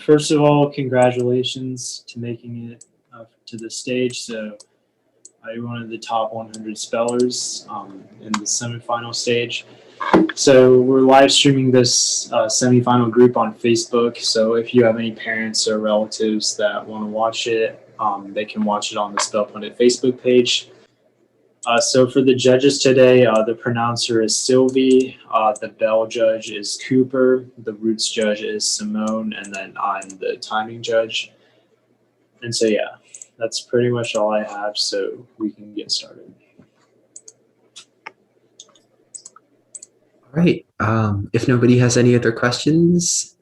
First of all, congratulations to making it to the stage. So you're one of the top 100 spellers in the semifinal stage. So we're live streaming this semifinal group on Facebook. So if you have any parents or relatives that want to watch it, they can watch it on the SpellPundit Facebook page. So for the judges today, the pronouncer is Sylvie, the bell judge is Cooper, the roots judge is Simone, and then I'm the timing judge. And so yeah, that's pretty much all I have, so we can get started. All right, if nobody has any other questions,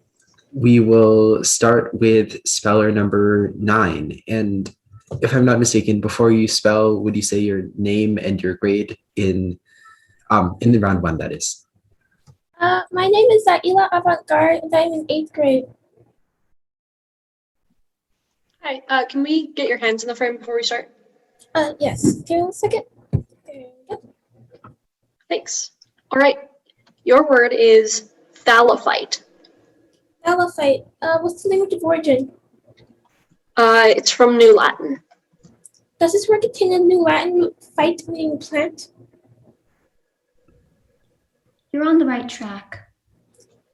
we will start with speller number 9. And if I'm not mistaken, before you spell, would you say your name and your grade in the round 1, that is? My name is Zaila Avantgarde, and I'm in 8th grade. Hi, can we get your hands in the frame before we start? Yes. Give me 1 second. There we go. Thanks. All right, your word is thallophyte. Thallophyte. What's the language of origin? It's from New Latin. Does this word contain a New Latin root phyte, meaning plant? You're on the right track.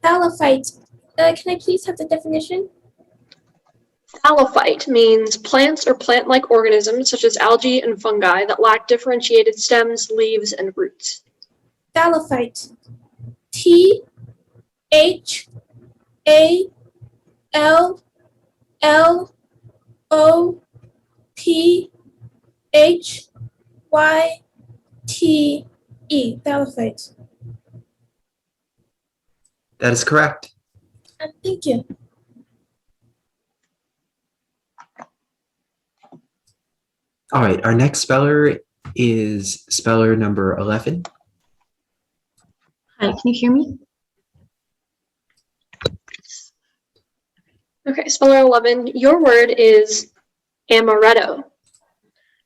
Thallophyte. Can I please have the definition? Thallophyte means plants or plant-like organisms such as algae and fungi that lack differentiated stems, leaves, and roots. Thallophyte. T-H-A-L-L-O-P-H-Y-T-E. Thallophyte. That is correct. Thank you. All right, our next speller is speller number 11. Hi, can you hear me? Okay, speller 11, your word is amaretto.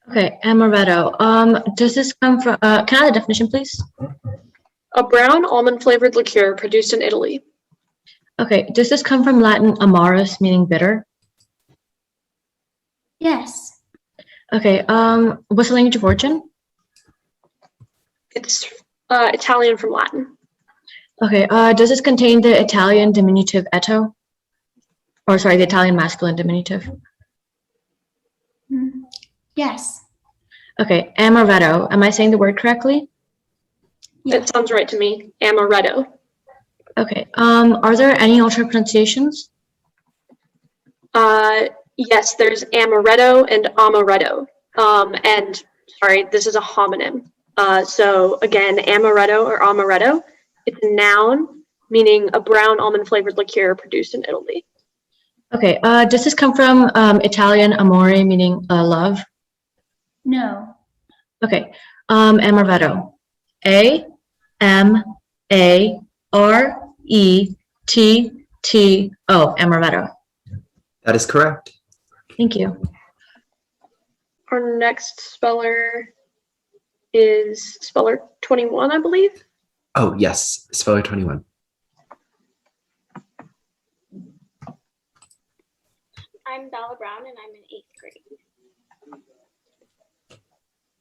Okay, amaretto. Does this come from, can I have the definition, please? A brown almond-flavored liqueur produced in Italy. Okay, does this come from Latin amarus, meaning bitter? Yes. Okay, what's the language of origin? It's Italian from Latin. Okay, does this contain the Italian diminutive etto? Or sorry, the Italian masculine diminutive? Yes. Okay, amaretto. Am I saying the word correctly? Yeah. It sounds right to me, amaretto. Okay, are there any alternate pronunciations? Yes, there's amaretto and amaretto. And sorry, this is a homonym. So again, amaretto or amaretto, it's a noun meaning a brown almond-flavored liqueur produced in Italy. Okay, does this come from Italian amore, meaning love? No. Okay, amaretto. A-M-A-R-E-T-T-O, amaretto. That is correct. Thank you. Our next speller is speller 21, I believe. Oh, yes, speller 21. I'm Bella Brown, and I'm in 8th grade.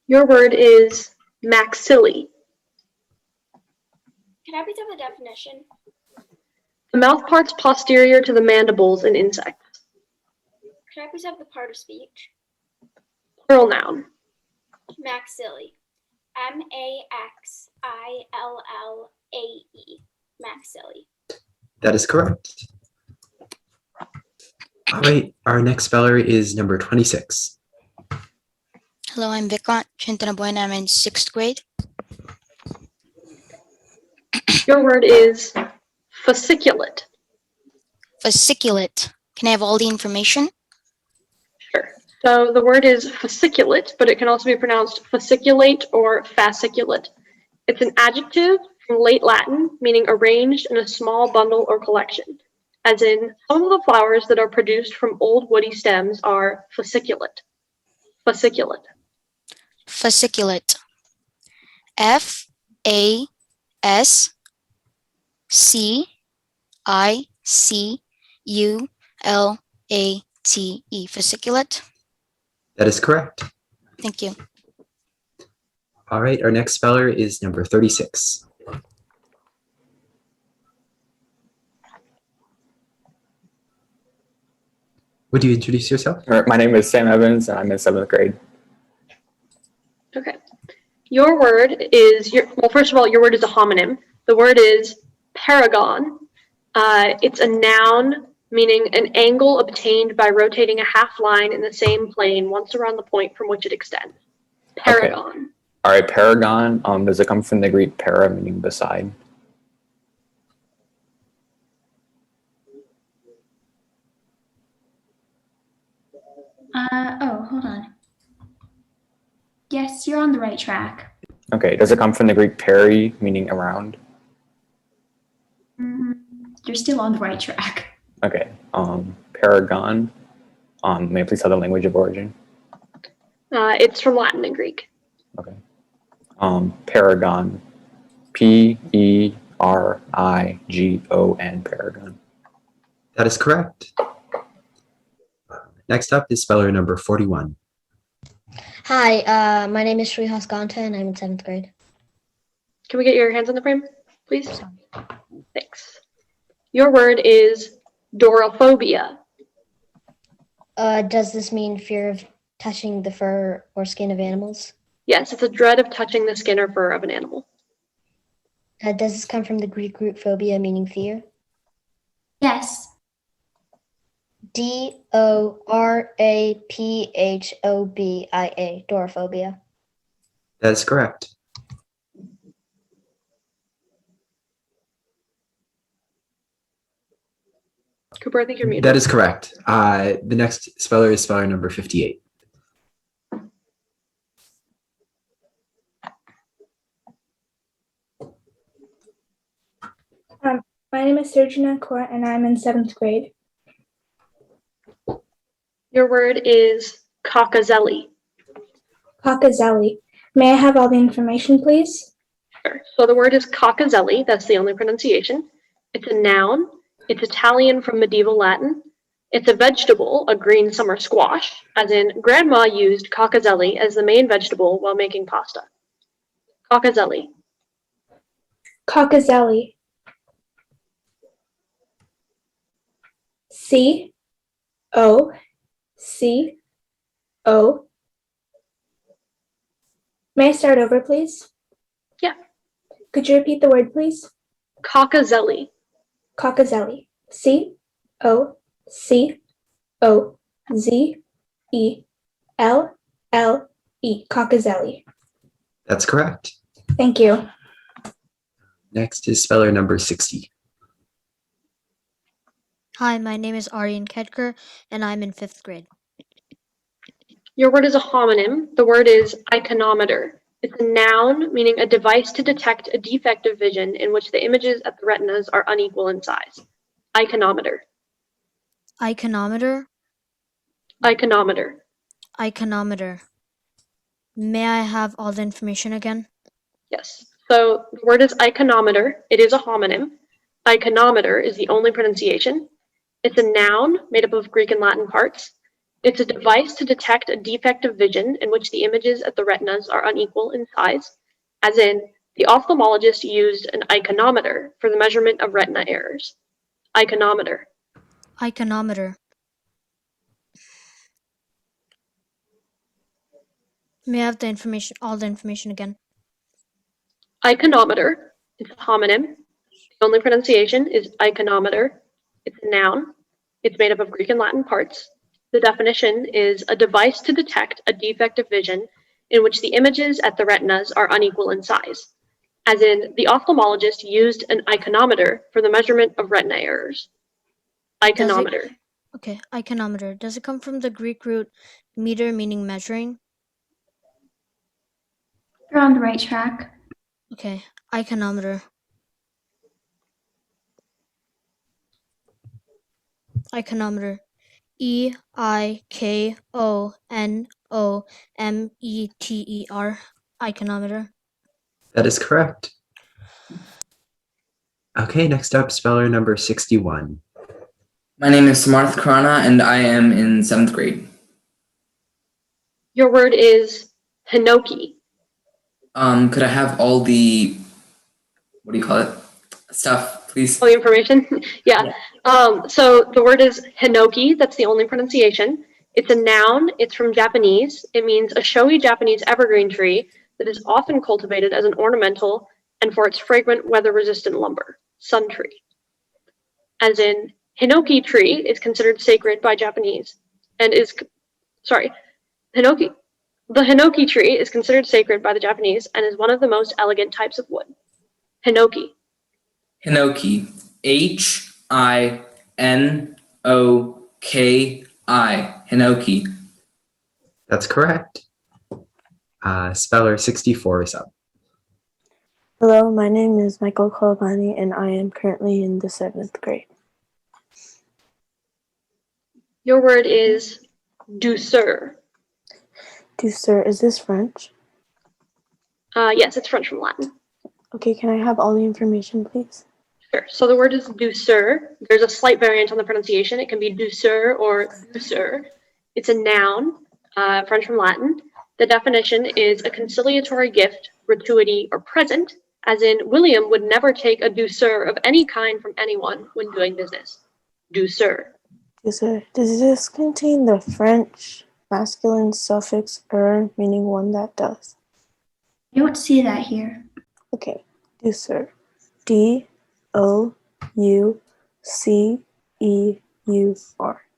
Your word is maxilli. Can I please have the definition? The mouth parts posterior to the mandibles in insects. Can I please have the part of speech? Plural noun. Maxilli. M-A-X-I-L-L-A-E. Maxilli. That is correct. All right, our next speller is number 26. Hello, I'm Vikant Chintanaboy, I'm in 6th grade. Your word is fasciculate. Fasciculate. Can I have all the information? Sure. So the word is fasciculate, but it can also be pronounced fasciculate or fasciculate. It's an adjective from late Latin, meaning arranged in a small bundle or collection. As in, some of the flowers that are produced from old woody stems are fasciculate. Fasciculate. Fasciculate. F-A-S-C-I-C-U F-A-S-I-C-U-L-A-T-E, fasciculate. That is correct. Thank you. All right, our next speller is number 36. Would you introduce yourself? My name is Sam Evans, and I'm in 7th grade. Okay. Your word is well, first of all, your word is a homonym. The word is paragon. It's a noun meaning an angle obtained by rotating a half line in the same plane once around the point from which it extends. Paragon. All right, paragon. Does it come from the Greek para, meaning beside? Oh, hold on. Yes, you're on the right track. Okay. Does it come from the Greek peri, meaning around? You're still on the right track. Okay. Paragon. May I please have the language of origin? It's from Latin and Greek. Okay. Paragon. P-E-R-I-G-O-N. Paragon. That is correct. Next up is speller number 41. Hi, my name is Sri Haskanta and I'm in 7th grade. Can we get your hands on the frame, please? Thanks. Your word is dorophobia. Does this mean fear of touching the fur or skin of animals? Yes, it's a dread of touching the skin or fur of an animal. Does this come from the Greek root phobia, meaning fear? Yes. D-O-R-A-P-H-O-B-I-A, dorophobia. That is correct. Cooper, I think you're muted. That is correct. The next speller is speller number 58. My name is Surjana Kaur and I'm in 7th grade. Your word is cockazelli. Cockazelli. May I have all the information, please? Sure. So the word is cockazelli. That's the only pronunciation. It's a noun. It's Italian from medieval Latin. It's a vegetable, a green summer squash, as in grandma used cockazelli as the main vegetable while making pasta. Cockazelli. Cockazelli. C-O-C-O. May I start over, please? Yeah. Could you repeat the word, please? Cockazelli. Cockazelli. C-O-C-O-Z-E-L-L-E. Cockazelli. That's correct. Thank you. Next is speller number 60. Hi, my name is Aryan Kedker, and I'm in 5th grade. Your word is a homonym. The word is iconometer. It's a noun meaning a device to detect a defect of vision in which the images at the retinas are unequal in size. Iconometer. Iconometer? Iconometer. Iconometer. May I have all the information again? Yes. So the word is iconometer. It is a homonym. Iconometer is the only pronunciation. It's a noun made up of Greek and Latin parts. It's a device to detect a defect of vision in which the images at the retinas are unequal in size, as in the ophthalmologist used an iconometer for the measurement of retina errors. Iconometer. Iconometer. May I have the information, all the information again? Iconometer. It's a homonym. The only pronunciation is iconometer. It's a noun. It's made up of Greek and Latin parts. The definition is a device to detect a defect of vision in which the images at the retinas are unequal in size, as in the ophthalmologist used an iconometer for the measurement of retina errors. Iconometer. Okay, iconometer. Does it come from the Greek root meter, meaning measuring? You're on the right track. Okay, iconometer. Iconometer. E-I-K-O-N-O-M-E-T-E-R. Iconometer. That is correct. Okay, next up, speller number 61. My name is Samarth Krana, and I am in 7th grade. Your word is hinoki. Could I have all the, what do you call it, stuff, please? All the information? Yeah. So the word is hinoki. That's the only pronunciation. It's a noun. It's from Japanese. It means a showy Japanese evergreen tree that is often cultivated as an ornamental and for its fragrant, weather-resistant lumber, sun tree. As in, hinoki tree is considered sacred by Japanese and is, hinoki. The hinoki tree is considered sacred by the Japanese and is one of the most elegant types of wood. Hinoki. Hinoki. Hinoki. Hinoki. That's correct. Speller 64 is up. Hello, my name is Michael Kolabani, and I am currently in the 7th grade. Your word is douceur. Douceur, is this French? Yes, it's French from Latin. Okay, can I have all the information, please? Sure. So the word is douceur. There's a slight variant on the pronunciation. It can be douceur or douceur. It's a noun, French from Latin. The definition is a conciliatory gift, gratuity, or present, as in William would never take a douceur of any kind from anyone when doing business. Douceur. Douceur. Does this contain the French masculine suffix er, meaning one that does? I don't see that here. Okay, douceur. D-O-U-C-E-U-R.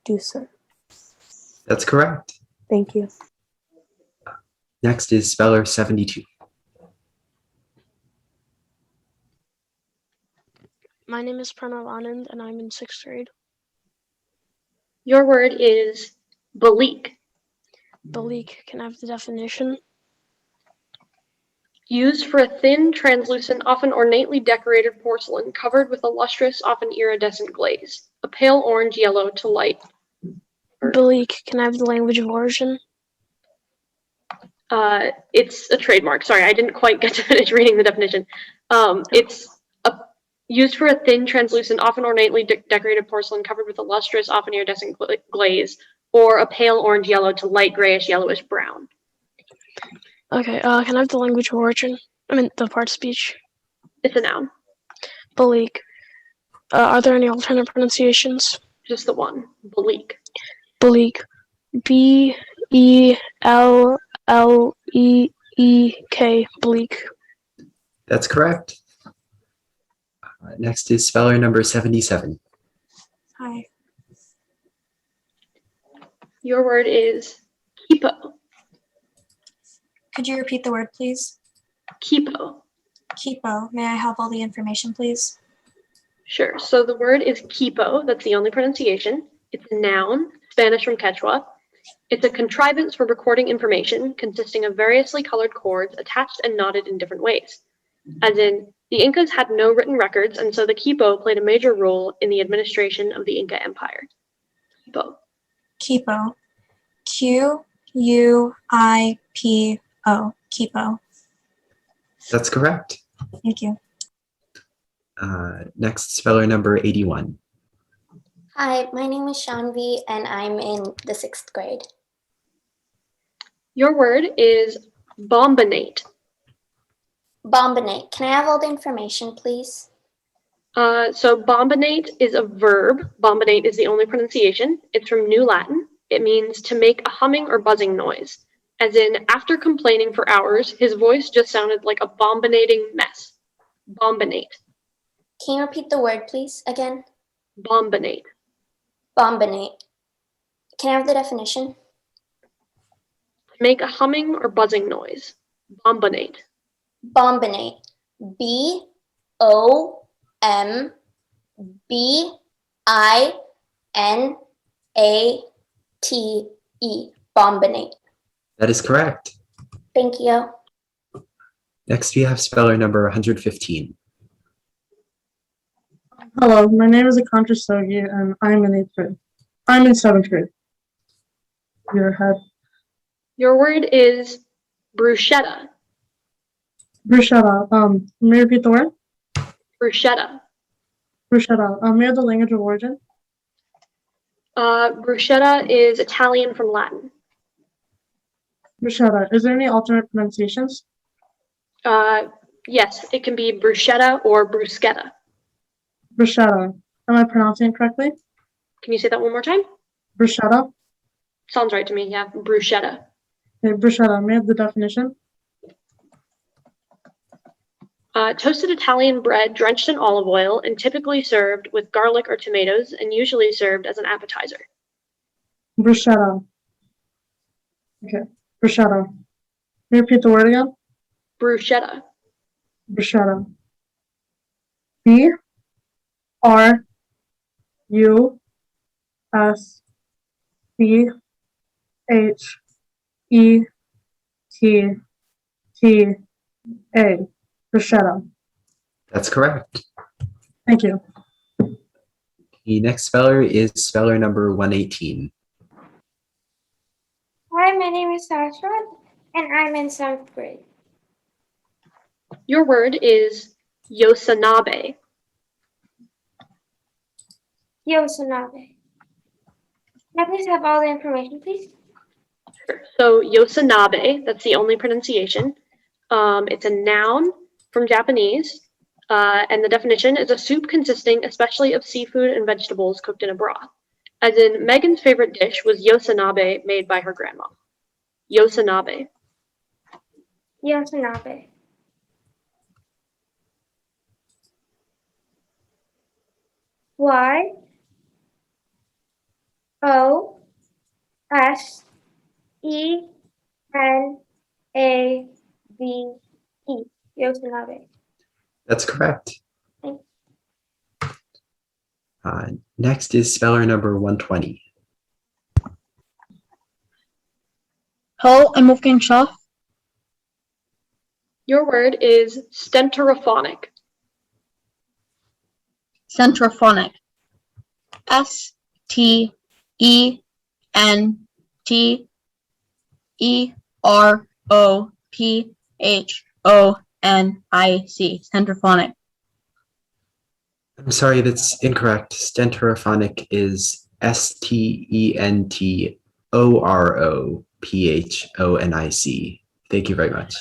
Douceur. That's correct. Thank you. Next is speller 72. My name is Pranav Anand, and I'm in 6th grade. Your word is balik. Balik, can I have the definition? Used for a thin, translucent, often ornately decorated porcelain covered with a lustrous, often iridescent glaze. A pale orange-yellow to light. Balik, can I have the language of origin? It's a trademark. Sorry, I didn't quite get to finish reading the definition. It's used for a thin, translucent, often ornately decorated porcelain covered with a lustrous, often iridescent glaze, or a pale orange-yellow to light grayish, yellowish brown. Okay, can I have the language of origin? I mean, the part speech. It's a noun. Balik. Are there any alternate pronunciations? Just the one. Balik. Balik. B-E-L-L-E-E-K. Bleak. That's correct. Next is speller number 77. Hi. Your word is kipo. Could you repeat the word, please? Kipo. Kipo. May I have all the information, please? Sure. So the word is kipo. That's the only pronunciation. It's a noun, Spanish from Quechua. It's a contrivance for recording information consisting of variously colored cords attached and knotted in different ways. As in, the Incas had no written records, and so the kipo played a major role in the administration of the Inca Empire. Kipo. Kipo. Q-U-I-P-O. Kipo. That's correct. Thank you. Next, speller number 81. Hi, my name is Shanvi, and I'm in the 6th grade. Your word is bombinate. Bombinate. Can I have all the information, please? So bombinate is a verb. Bombinate is the only pronunciation. It's from New Latin. It means to make a humming or buzzing noise. As in, after complaining for hours, his voice just sounded like a bombinating mess. Bombinate. Can you repeat the word, please, again? Bombinate. Bombinate. Can I have the definition? Make a humming or buzzing noise. Bombinate. Bombinate. B-O-M-B-I-N-A-T-E. Bombinate. That is correct. Thank you. Next, we have speller number 115. Hello, my name is Akantra Sogi, and I'm in 8th grade. I'm in 7th grade. Your head. Your word is bruschetta. Bruschetta. May you repeat the word? Bruschetta. Bruschetta. May I have the language of origin? Bruschetta is Italian from Latin. Bruschetta. Is there any alternate pronunciations? Yes, it can be bruschetta or bruschetta. Bruschetta. Am I pronouncing it correctly? Can you say that one more time? Bruschetta. Sounds right to me, yeah. Bruschetta. Okay, bruschetta. May I have the definition? Toasted Italian bread drenched in olive oil and typically served with garlic or tomatoes and usually served as an appetizer. Bruschetta. Okay, bruschetta. May you repeat the word again? Bruschetta. Bruschetta. B R U S C H E T T A. Bruschetta. That's correct. Thank you. The next speller is speller number 118. Hi, my name is Sasha, and I'm in 7th grade. Your word is Yosanabe. Yosanabe. Can I please have all the information, please? Sure. So Yosanabe, that's the only pronunciation. It's a noun from Japanese, and the definition is a soup consisting especially of seafood and vegetables cooked in a broth. As in, Megan's favorite dish was Yosanabe made by her grandma. Yosanabe. Yosanabe. Y O S E N A B E. Yosanabe. That's correct. Thanks. Next is speller number 120. Hello, I'm Wolfgang Shaw. Your word is stentorophonic. Centrophonic. STENTEROPHONIC. Centrophonic. I'm sorry, that's incorrect. Stentorophonic is STENTOROPHONIC. Thank you very much.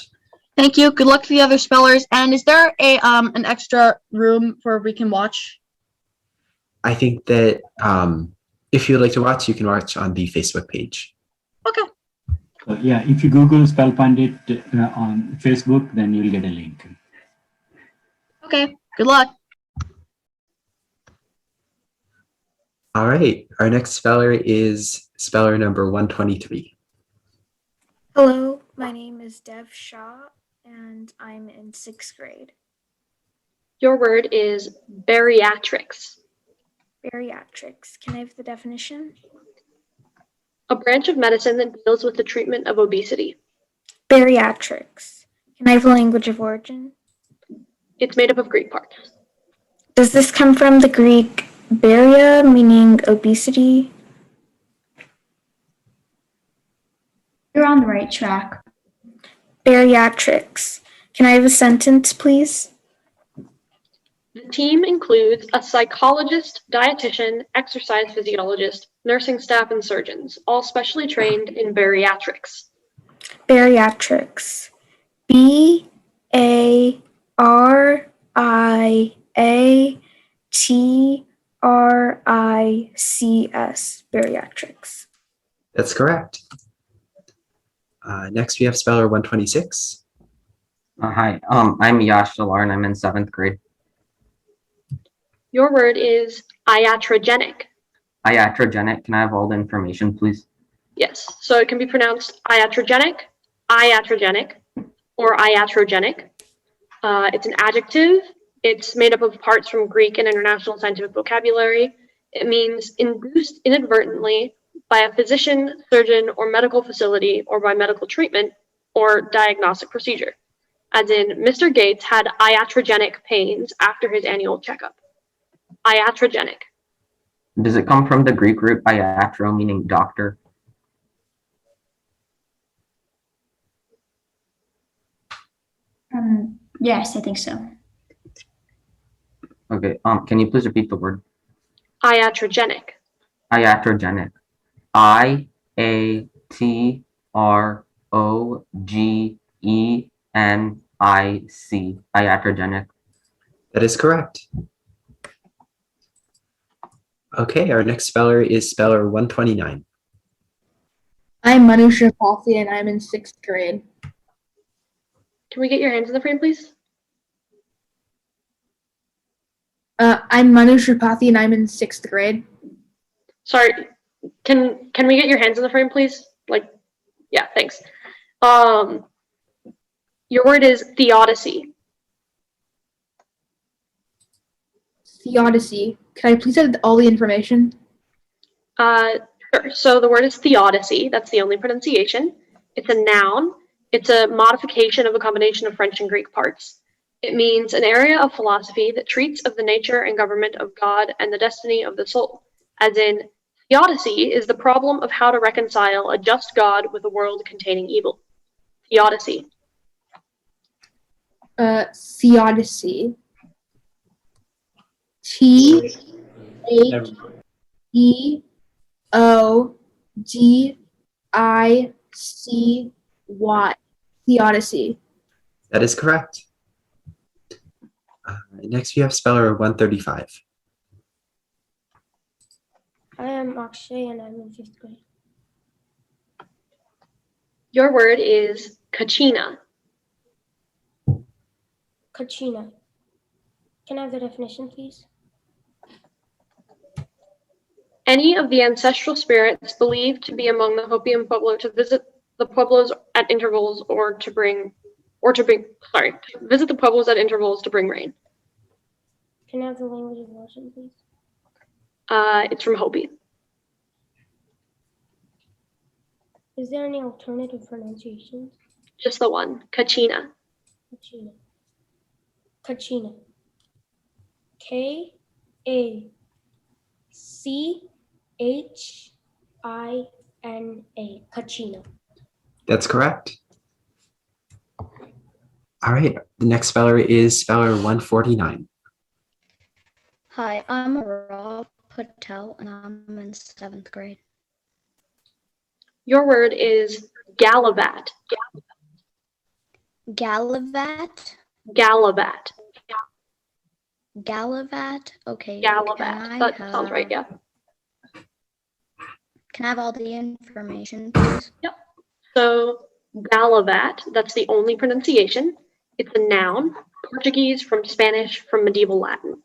Thank you. Good luck to the other spellers. And is there a an extra room where we can watch? I think that if you'd like to watch, you can watch on the Facebook page. Okay. Yeah, if you Google SpellPundit on Facebook, then you'll get a link. Okay. Good luck. All right, our next speller is speller number 123. Hello, my name is Dev Shah, and I'm in 6th grade. Your word is bariatrics. Bariatrics. Can I have the definition? A branch of medicine that deals with the treatment of obesity. Bariatrics. Can I have the language of origin? It's made up of Greek parts. Does this come from the Greek baria, meaning obesity? You're on the right track. Bariatrics. Can I have a sentence, please? The team includes a psychologist, dietitian, exercise physiologist, nursing staff, and surgeons, all specially trained in bariatrics. Bariatrics. BARIATRICS. Bariatrics. That's correct. Next, we have speller 126. Hi, I'm Yash Dalar and I'm in 7th grade. Your word is iatrogenic. Iatrogenic, can I have all the information, please? Yes, so it can be pronounced iatrogenic, iatrogenic, or iatrogenic. It's an adjective. It's made up of parts from Greek and international scientific vocabulary. It means induced inadvertently by a physician, surgeon, or medical facility, or by medical treatment or diagnostic procedure. As in, Mr. Gates had iatrogenic pains after his annual checkup. Iatrogenic. Does it come from the Greek root iatro, meaning doctor? Yes, I think so. Okay, can you please repeat the word? Iatrogenic. iatrogenic. IATROGENIC. Iatrogenic. That is correct. Okay, our next speller is speller 129. I'm Manusha Pathi and I'm in 6th grade. Can we get your hands in the frame, please? I'm Manusha Pathi and I'm in 6th grade. Sorry, can we get your hands in the frame, please? Like, yeah, thanks. Your word is theodicy. Theodicy. Can I please have all the information? Sure. So the word is theodicy. That's the only pronunciation. It's a noun. It's a modification of a combination of French and Greek parts. It means an area of philosophy that treats of the nature and government of God and the destiny of the soul. As in, theodicy is the problem of how to reconcile a just God with a world containing evil. Theodicy. Theodicy. Never mind. THEODICY. Theodicy. That is correct. Next, we have speller 135. I am Akshay and I'm in 5th grade. Your word is kachina. Kachina. Can I have the definition, please? Any of the ancestral spirits believed to be among the Hopium Pueblo to visit the pueblos at intervals visit the pueblos at intervals to bring rain. Can I have the language of origin, please? It's from Hopi. Is there any alternative pronunciations? Just the one, kachina. Kachina. Kachina. K-A-C-H-I-N-A. Kachina. That's correct. All right, the next speller is speller 149. Hi, I'm Rob Patel and I'm in 7th grade. Your word is galavat. Galavat? Galavat. Galavat? Okay. Galavat. That sounds right, yeah. Can I have all the information, please? Yep. So galavat, that's the only pronunciation. It's a noun, Portuguese from Spanish from medieval Latin.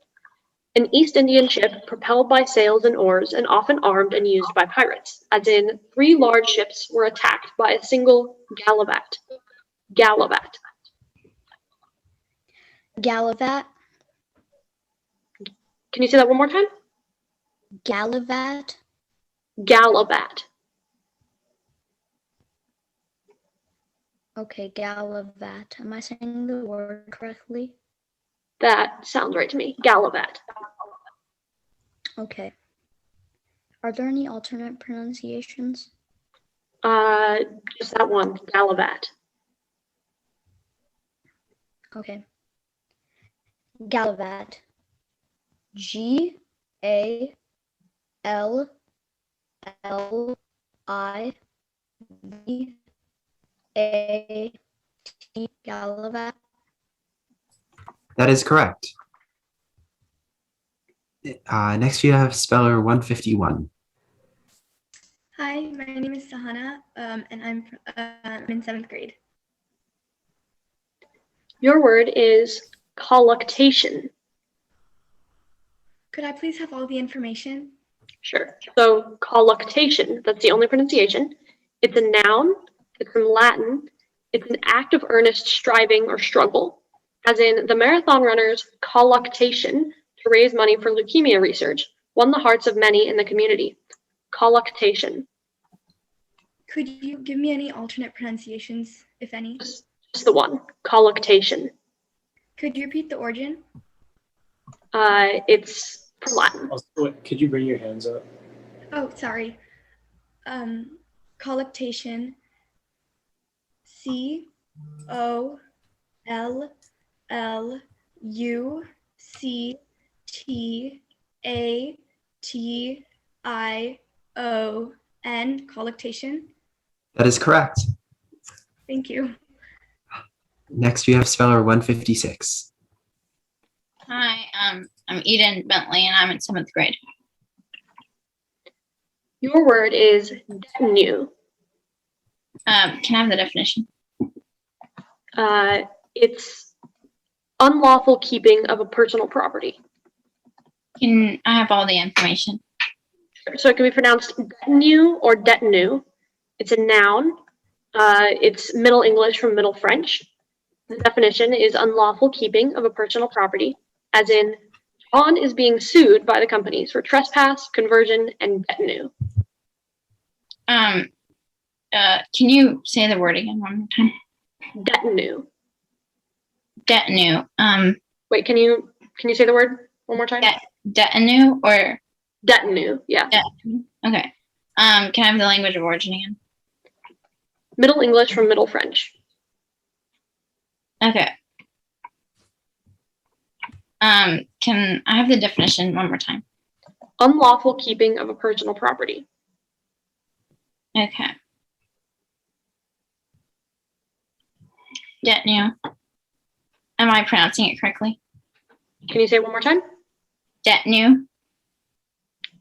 An East Indian ship propelled by sails and oars and often armed and used by pirates, as in 3 large ships were attacked by a single galavat. Galavat. Galavat? Can you say that one more time? Galavat? Galavat. Okay, galavat. Am I saying the word correctly? That sounds right to me. Galavat. Okay. Are there any alternate pronunciations? Just that one, galavat. Okay. Galavat. G-A-L-L-I-V-A-T. Galavat. That is correct. Next, we have speller 151. Hi, my name is Sahana, and I'm in 7th grade. Your word is colluctation. Could I please have all the information? Sure. So colluctation, that's the only pronunciation. It's a noun. It's from Latin. It's an act of earnest striving or struggle, as in the marathon runner's colluctation to raise money for leukemia research won the hearts of many in the community. Colluctation. Could you give me any alternate pronunciations, if any? Just the one, colluctation. Could you repeat the origin? It's from Latin. Also, could you bring your hands up? Oh, sorry. Colluctation. Collectation, collectation. That is correct. Thank you. Next, we have speller 156. Hi, I'm Eden Bentley, and I'm in 7th grade. Your word is detinue. Can I have the definition? It's unlawful keeping of a personal property. Can I have all the information? So it can be pronounced detinue or detinue. It's a noun. It's Middle English from Middle French. The definition is unlawful keeping of a personal property, as in John is being sued by the companies for trespass, conversion, and detinue. Can you say the word again one more time? Detinue. Detinue. Wait, can you say the word one more time? Detinue or detinue? Yeah. Detinue. Okay. Can I have the language of origin again? Middle English from Middle French. Okay. Can I have the definition one more time? Unlawful keeping of a personal property. Okay. Detinue. Am I pronouncing it correctly? Can you say it one more time? Detinue.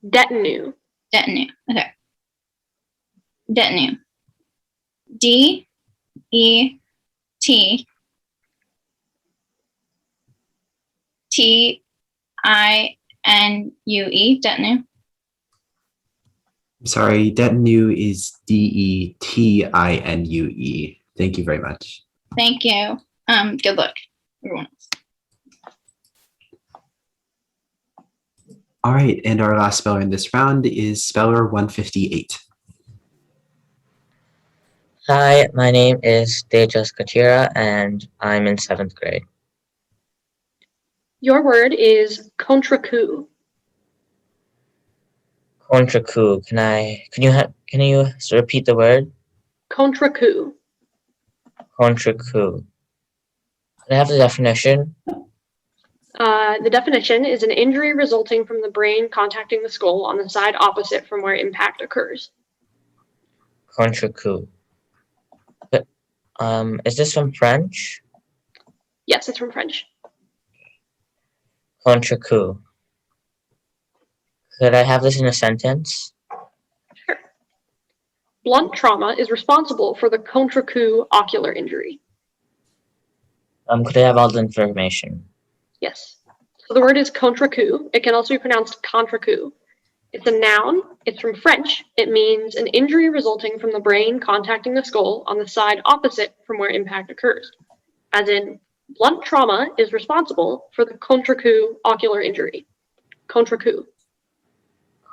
Detinue. Detinue. Okay. Detinue. D-E-T-T-I-N-U-E. Detinue. I'm sorry, detinue is D-E-T-I-N-U-E. Thank you very much. Thank you. Good luck, everyone else. All right, and our last speller in this round is speller 158. Hi, my name is Tejas Kachira, and I'm in 7th grade. Your word is contre coup. Contre coup. Can you repeat the word? Contre coup. Contre coup. Can I have the definition? The definition is an injury resulting from the brain contacting the skull on the side opposite from where impact occurs. Contre coup. But, is this from French? Yes, it's from French. Contre coup. Could I have this in a sentence? Sure. Blunt trauma is responsible for the contre coup ocular injury. Could I have all the information? Yes. So the word is contre coup. It can also be pronounced contre coup. It's a noun. It's from French. It means an injury resulting from the brain contacting the skull on the side opposite from where impact occurs. As in, blunt trauma is responsible for the contre coup ocular injury. Contre coup.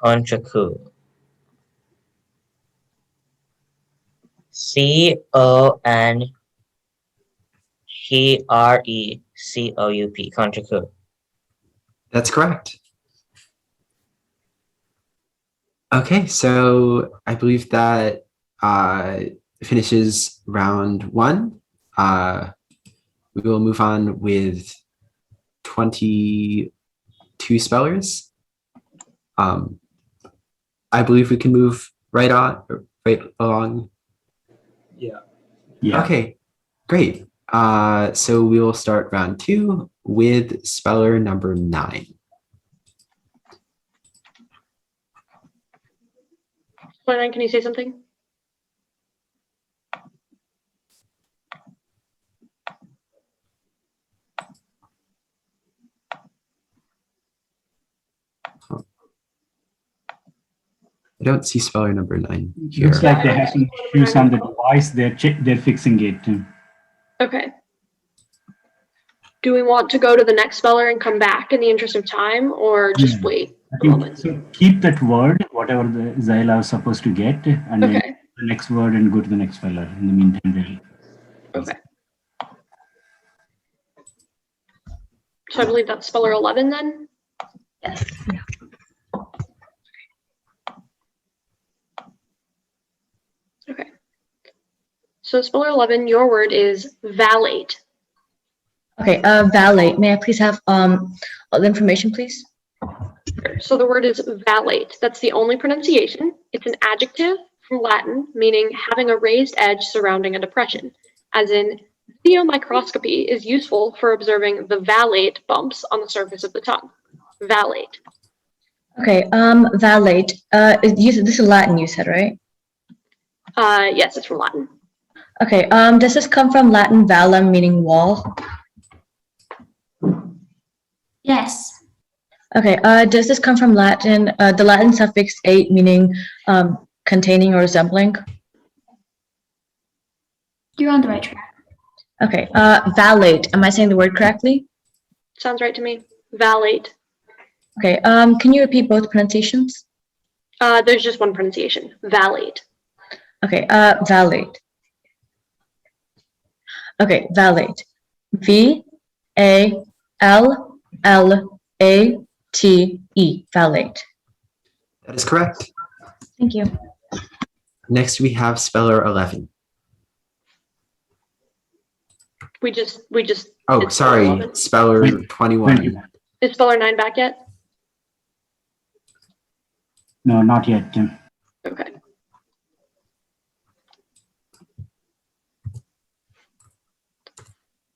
Contre coup. C-O-N-T-R-E-C-O-U-P. Contre coup. That's correct. Okay, so I believe that finishes round 1. We will move on with 22 spellers. I believe we can move right along. Yeah. Okay, great. So we will start round 2 with speller number 9. Can you say something? I don't see speller number 9 here. Looks like they have some issues on the device. They're fixing it. Okay. Do we want to go to the next speller and come back in the interest of time, or just wait a moment? So keep that word, whatever the Zayla is supposed to get, and then the next word and go to the next speller. In the meantime, Okay. So I believe that's speller 11 then? Yes. Yeah. Okay. So speller 11, your word is valate. Okay, valet. May I please have all the information, please? So the word is vallate. That's the only pronunciation. It's an adjective from Latin meaning having a raised edge surrounding a depression, as in video microscopy is useful for observing the vallate bumps on the surface of the tongue. Vallate. Okay, vallate. This is Latin, you said, right? Yes, it's from Latin. Okay, does this come from Latin vallum, meaning wall? Yes. Okay, does this come from Latin, the Latin suffix ate, meaning containing or resembling? You're on the right track. Okay, vallate. Am I saying the word correctly? Sounds right to me. Vallate. Okay, can you repeat both pronunciations? There's just one pronunciation. Vallate. Okay, vallate. Okay, vallate. V-A-L-L-A-T-E. Vallate. That is correct. Thank you. Next, we have speller 11. We just. Oh, did sorry, 11. speller 21. Is speller 9 back yet? No, not yet. Okay.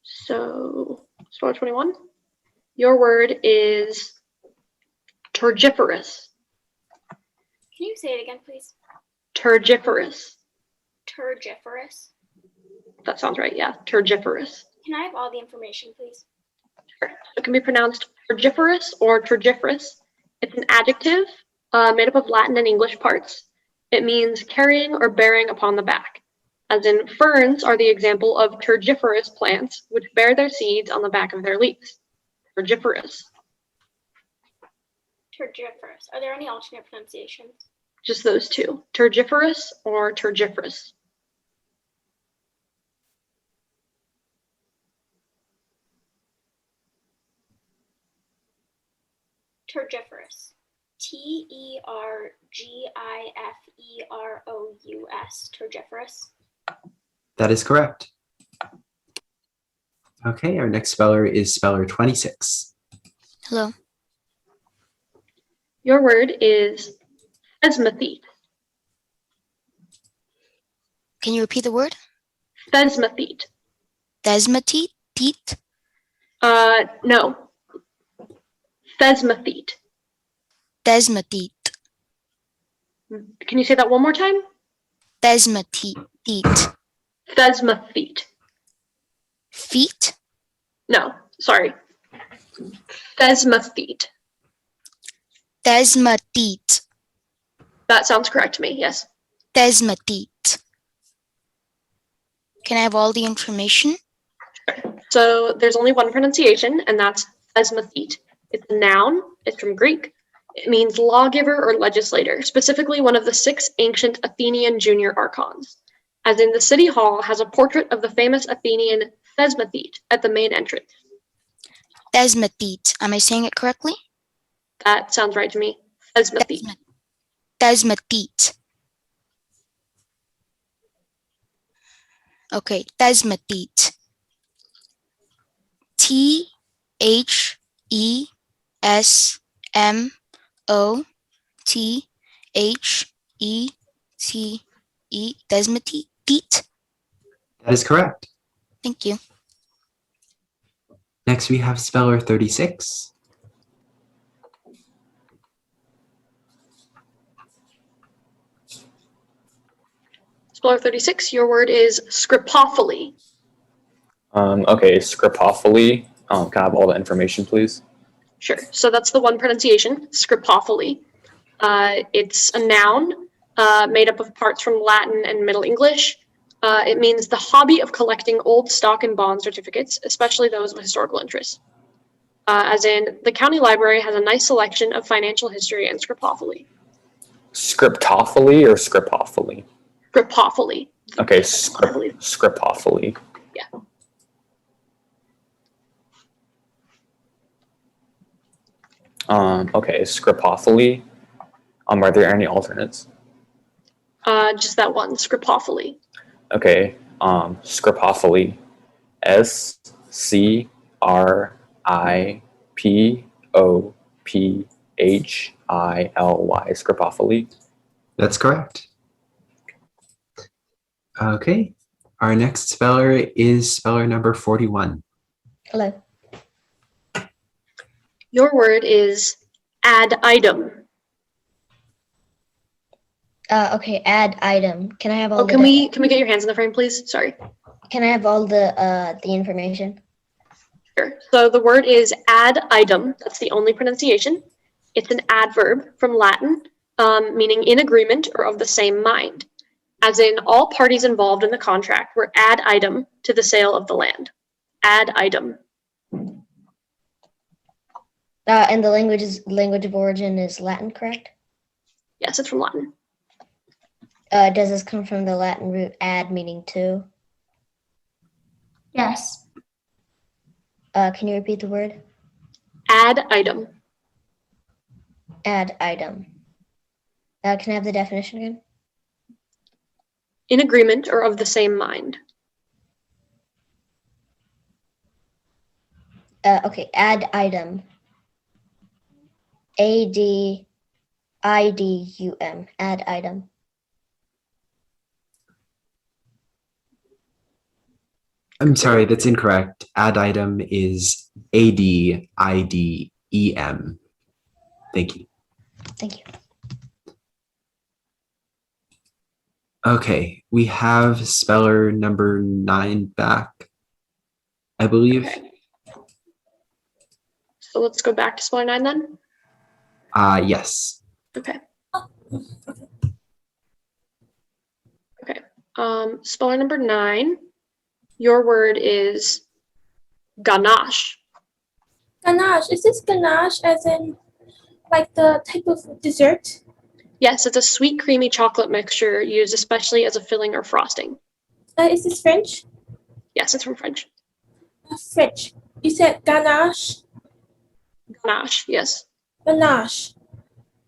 So, speller 21. Your word is turgiferous. Can you say it again, please? Turgiferous. Turgiferous. That sounds right, yeah. Turgiferous. Can I have all the information, please? It can be pronounced turgiferous or turgiferous. It's an adjective made up of Latin and English parts. It means carrying or bearing upon the back. As in, ferns are the example of turgiferous plants which bear their seeds on the back of their leaves. Turgiferous. Turgiferous. Are there any alternate pronunciations? Just those two. Turgiferous or turgiferous. Turgiferous. T-E-R-G-I-F-E-R-O-U-S. Turgiferous. That is correct. Okay, our next speller is speller 26. Hello. Your word is thesmothete. Can you repeat the word? Thesmothete. Thesmothete? Teeth? No. Thesmothete. Thesmothete. Can you say that one more time? Thesmothete. Thesmothete. Feet? No, sorry. Thesmothete. Thesmothete. That sounds correct to me, yes. Thesmothete. Can I have all the information? So there's only one pronunciation, and that's thesmothete. It's a noun. It's from Greek. It means lawgiver or legislator, specifically one of the 6 ancient Athenian junior archons. As in, the city hall has a portrait of the famous Athenian thesmothete at the main entrance. Thesmothete. Am I saying it correctly? That sounds right to me. Thesmothete. Thesmothete. Okay, thesmothete. T-H-E-S-M-O-T-H-E-T-E. Thesmothete. That is correct. Thank you. Next, we have speller 36. Speller 36, your word is scripophily. Okay, scripophily. Can I have all the information, please? Sure. So that's the one pronunciation, scripophily. It's a noun made up of parts from Latin and Middle English. It means the hobby of collecting old stock and bond certificates, especially those of historical interest. As in, the county library has a nice selection of financial history and scripophily. Scriptophily or scripophily? Scripophily. Okay, scripophily. Yeah. Okay, scripophily. Are there any alternates? Just that one, scripophily. Okay, scripophily. Scropophily. That's correct. Okay. Our next speller is speller number 41. Hello. Your word is add item. Okay, add item. Can I have all Oh, the can we get your hands in the frame, please? Sorry. Can I have all the information? Sure. So the word is add item. That's the only pronunciation. It's an adverb from Latin, meaning in agreement or of the same mind. As in, all parties involved in the contract were ad item to the sale of the land. Ad item. And the language of origin is Latin, correct? Yes, it's from Latin. Does this come from the Latin root ad, meaning to? Yes. Can you repeat the word? Ad item. Add item. Can I have the definition again? In agreement or of the same mind. Okay, add item. ADIDUM. Add item. I'm sorry, that's incorrect. Add item is ADIDEM. Thank you. Thank you. Okay, we have speller number 9 back, I believe. Okay. So let's go back to speller 9 then. Yes. Okay. Okay. Speller number 9. Your word is ganache. Ganache. Is this ganache as in like the type of dessert? Yes, it's a sweet, creamy chocolate mixture used especially as a filling or frosting. Is this French? Yes, it's from French. French. You said ganache. Ganache, yes. Ganache.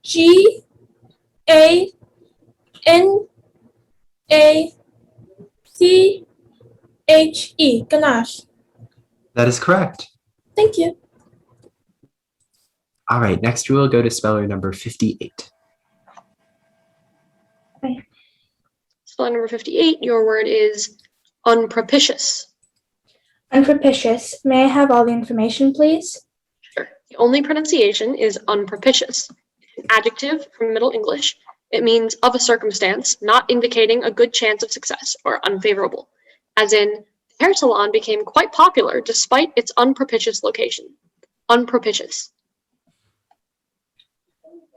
GANACHE. Ganache. That is correct. Thank you. All right, next we will go to speller number 58. Speller number 58, your word is unpropitious. Unpropitious. May I have all the information, please? Sure. The only pronunciation is unpropitious. An adjective from Middle English. It means of a circumstance, not indicating a good chance of success or unfavorable. As in, the hair salon became quite popular despite its unpropitious location. Unpropitious.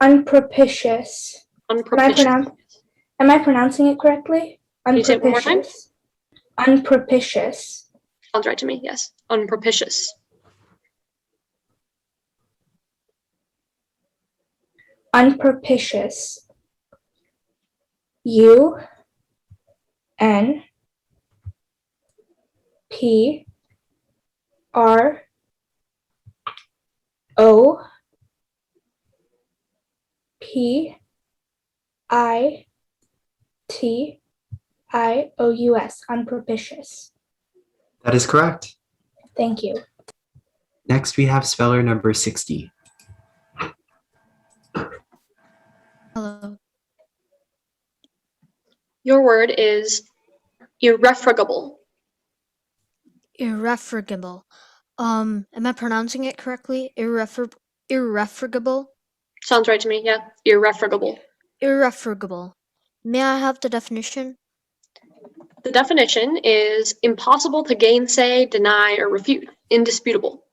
Unpropitious. Unpropitious. Am I pronouncing it correctly? Can you say it one more time? Unpropitious. Sounds right to me, yes. Unpropitious. Unpropitious. U N P R O P I T I O U S. Unpropitious. That is correct. Thank you. Next we have speller number 60. Hello. Your word is irrefragable. Irrefragable. Am I pronouncing it correctly? Irrefragable? Sounds right to me, yeah. Irrefragable. Irrefragable. May I have the definition? The definition is impossible to gainsay, deny, or refute. Indisputable.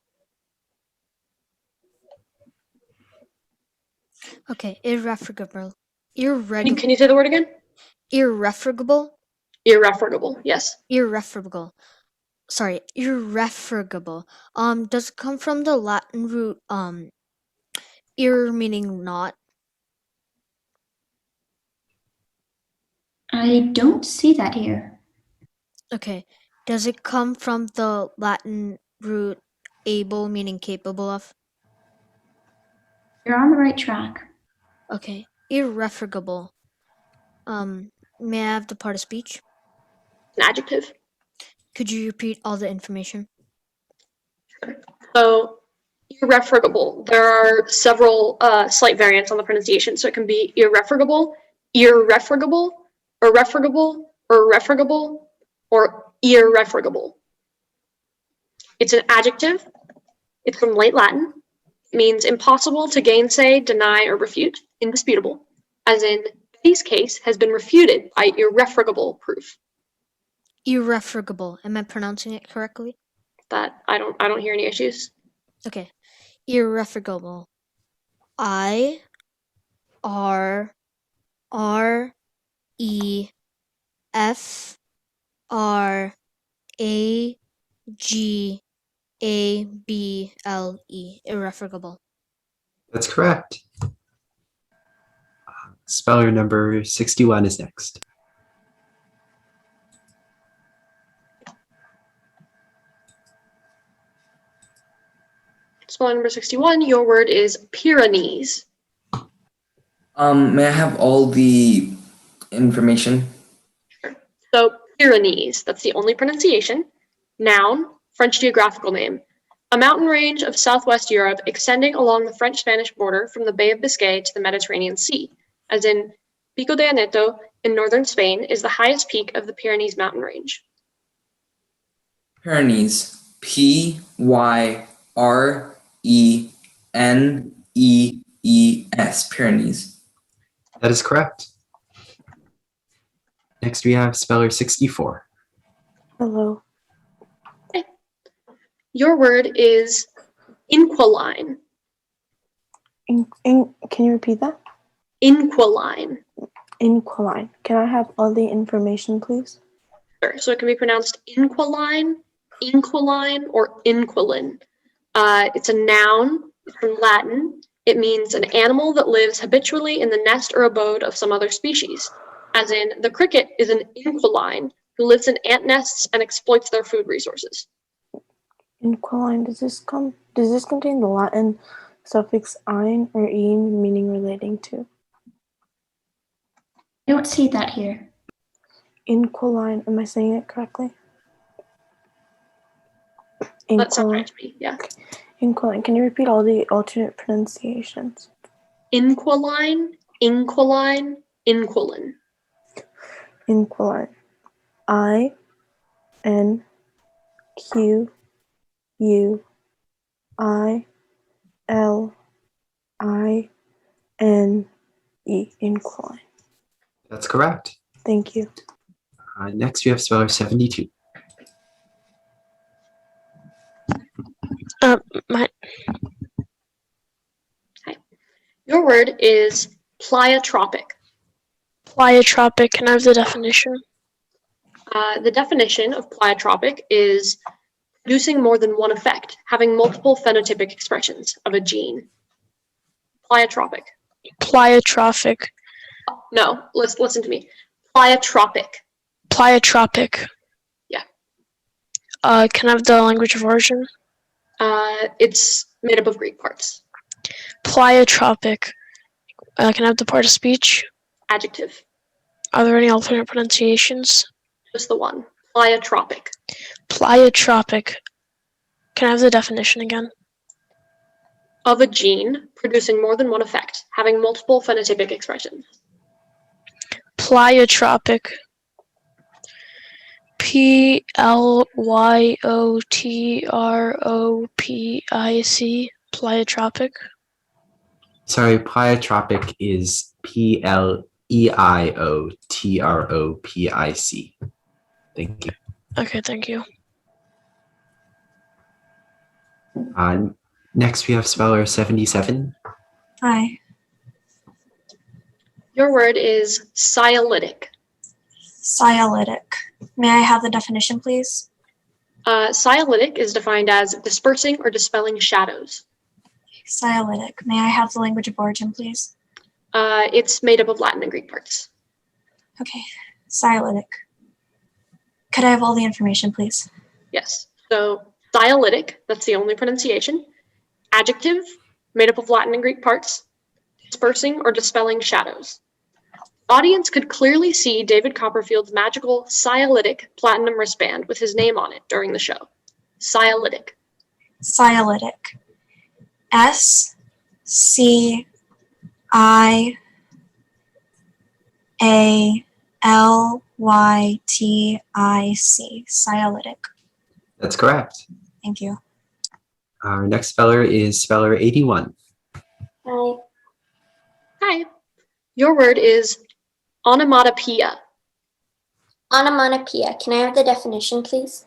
Okay, irrefragable. Can you say the word again? Irrefragable? Irrefragable, yes. Irrefragable. Sorry, irrefragable. Does it come from the Latin root ir meaning not? I don't see that here. Okay. Does it come from the Latin root able meaning capable of? You're on the right track. Okay. Irrefragable. May I have the part of speech? An adjective. Could you repeat all the information? So, Irrefragable. There are several slight variants on the pronunciation, so it can be irrefragable, irrefragable, irrefragable, irrefragable, or irrefragable. It's an adjective. It's from late Latin. It means impossible to gainsay, deny, or refute, indisputable, as in Betty's case has been refuted by irrefragable proof. Irrefragable. Am I pronouncing it correctly? That I don't hear any issues. Okay. Irrefragable. I R R E F R A G A B L E. Irrefragable. That's correct. Speller number 61 is next. Speller number 61, your word is Pyrenees. May I have all the information? Sure. So Pyrenees, that's the only pronunciation. Noun, French geographical name. A mountain range of southwest Europe extending along the French-Spanish border from the Bay of Biscay to the Mediterranean Sea, as in Pico de Aneto in northern Spain is the highest peak of the Pyrenees mountain range. Pyrenees. Pyrenees. Pyrenees. That is correct. Next we have speller 64. Hello. Okay. Your word is inquiline. Can you repeat that? Inquiline. Inquiline. Can I have all the information, please? Sure. So it can be pronounced inquiline, inquiline, or inquilin. It's a noun from Latin. It means an animal that lives habitually in the nest or abode of some other species. As in, the cricket is an inquiline who lives in ant nests and exploits their food resources. Inquiline. Does this contain the Latin suffix "ein" or "een," meaning relating to? I don't see that here. Inquiline. Am I saying it correctly? That sounds right to me, yeah. Inquiline. Can you repeat all the alternate pronunciations? Inquiline, inquiline, inquilin. Inquiline. I N Q U I L I N E. Inquiline. That's correct. Thank you. Next we have speller 72. Hi. Your word is pleiotropic. Pleiotropic. Can I have the definition? The definition of pleiotropic is producing more than one effect, having multiple phenotypic expressions of a gene. Pleiotropic. Pleiotrophic. No, listen to me. Pleiotropic. Pleiotropic. Yeah. Can I have the language of origin? It's made up of Greek parts. Pleiotropic. Can I have the part of speech? Adjective. Are there any alternate pronunciations? Just the one. Pleiotropic. Pleiotropic. Can I have the definition again? Of a gene producing more than one effect, having multiple phenotypic expressions. Pleiotropic. Plyotropic. Pleiotropic. Sorry, pleiotropic is Pleiotropic. Thank you. Okay, thank you. Next we have speller 77. Hi. Your word is siolytic. Siolytic. May I have the definition, please? Siolytic is defined as dispersing or dispelling shadows. Siolytic. May I have the language of origin, please? It's made up of Latin and Greek parts. Okay. Siolytic. Could I have all the information, please? Yes. So siolytic, that's the only pronunciation. Adjective, made up of Latin and Greek parts. Dispersing or dispelling shadows. Audience could clearly see David Copperfield's magical siolytic platinum wristband with his name on it during the show. Siolytic. Siolytic. S C I A L Y T I C. Sialytic. That's correct. Thank you. Our next speller is speller 81. Hi. Hi. Your word is onomatopoeia. Onomatopoeia. Can I have the definition, please?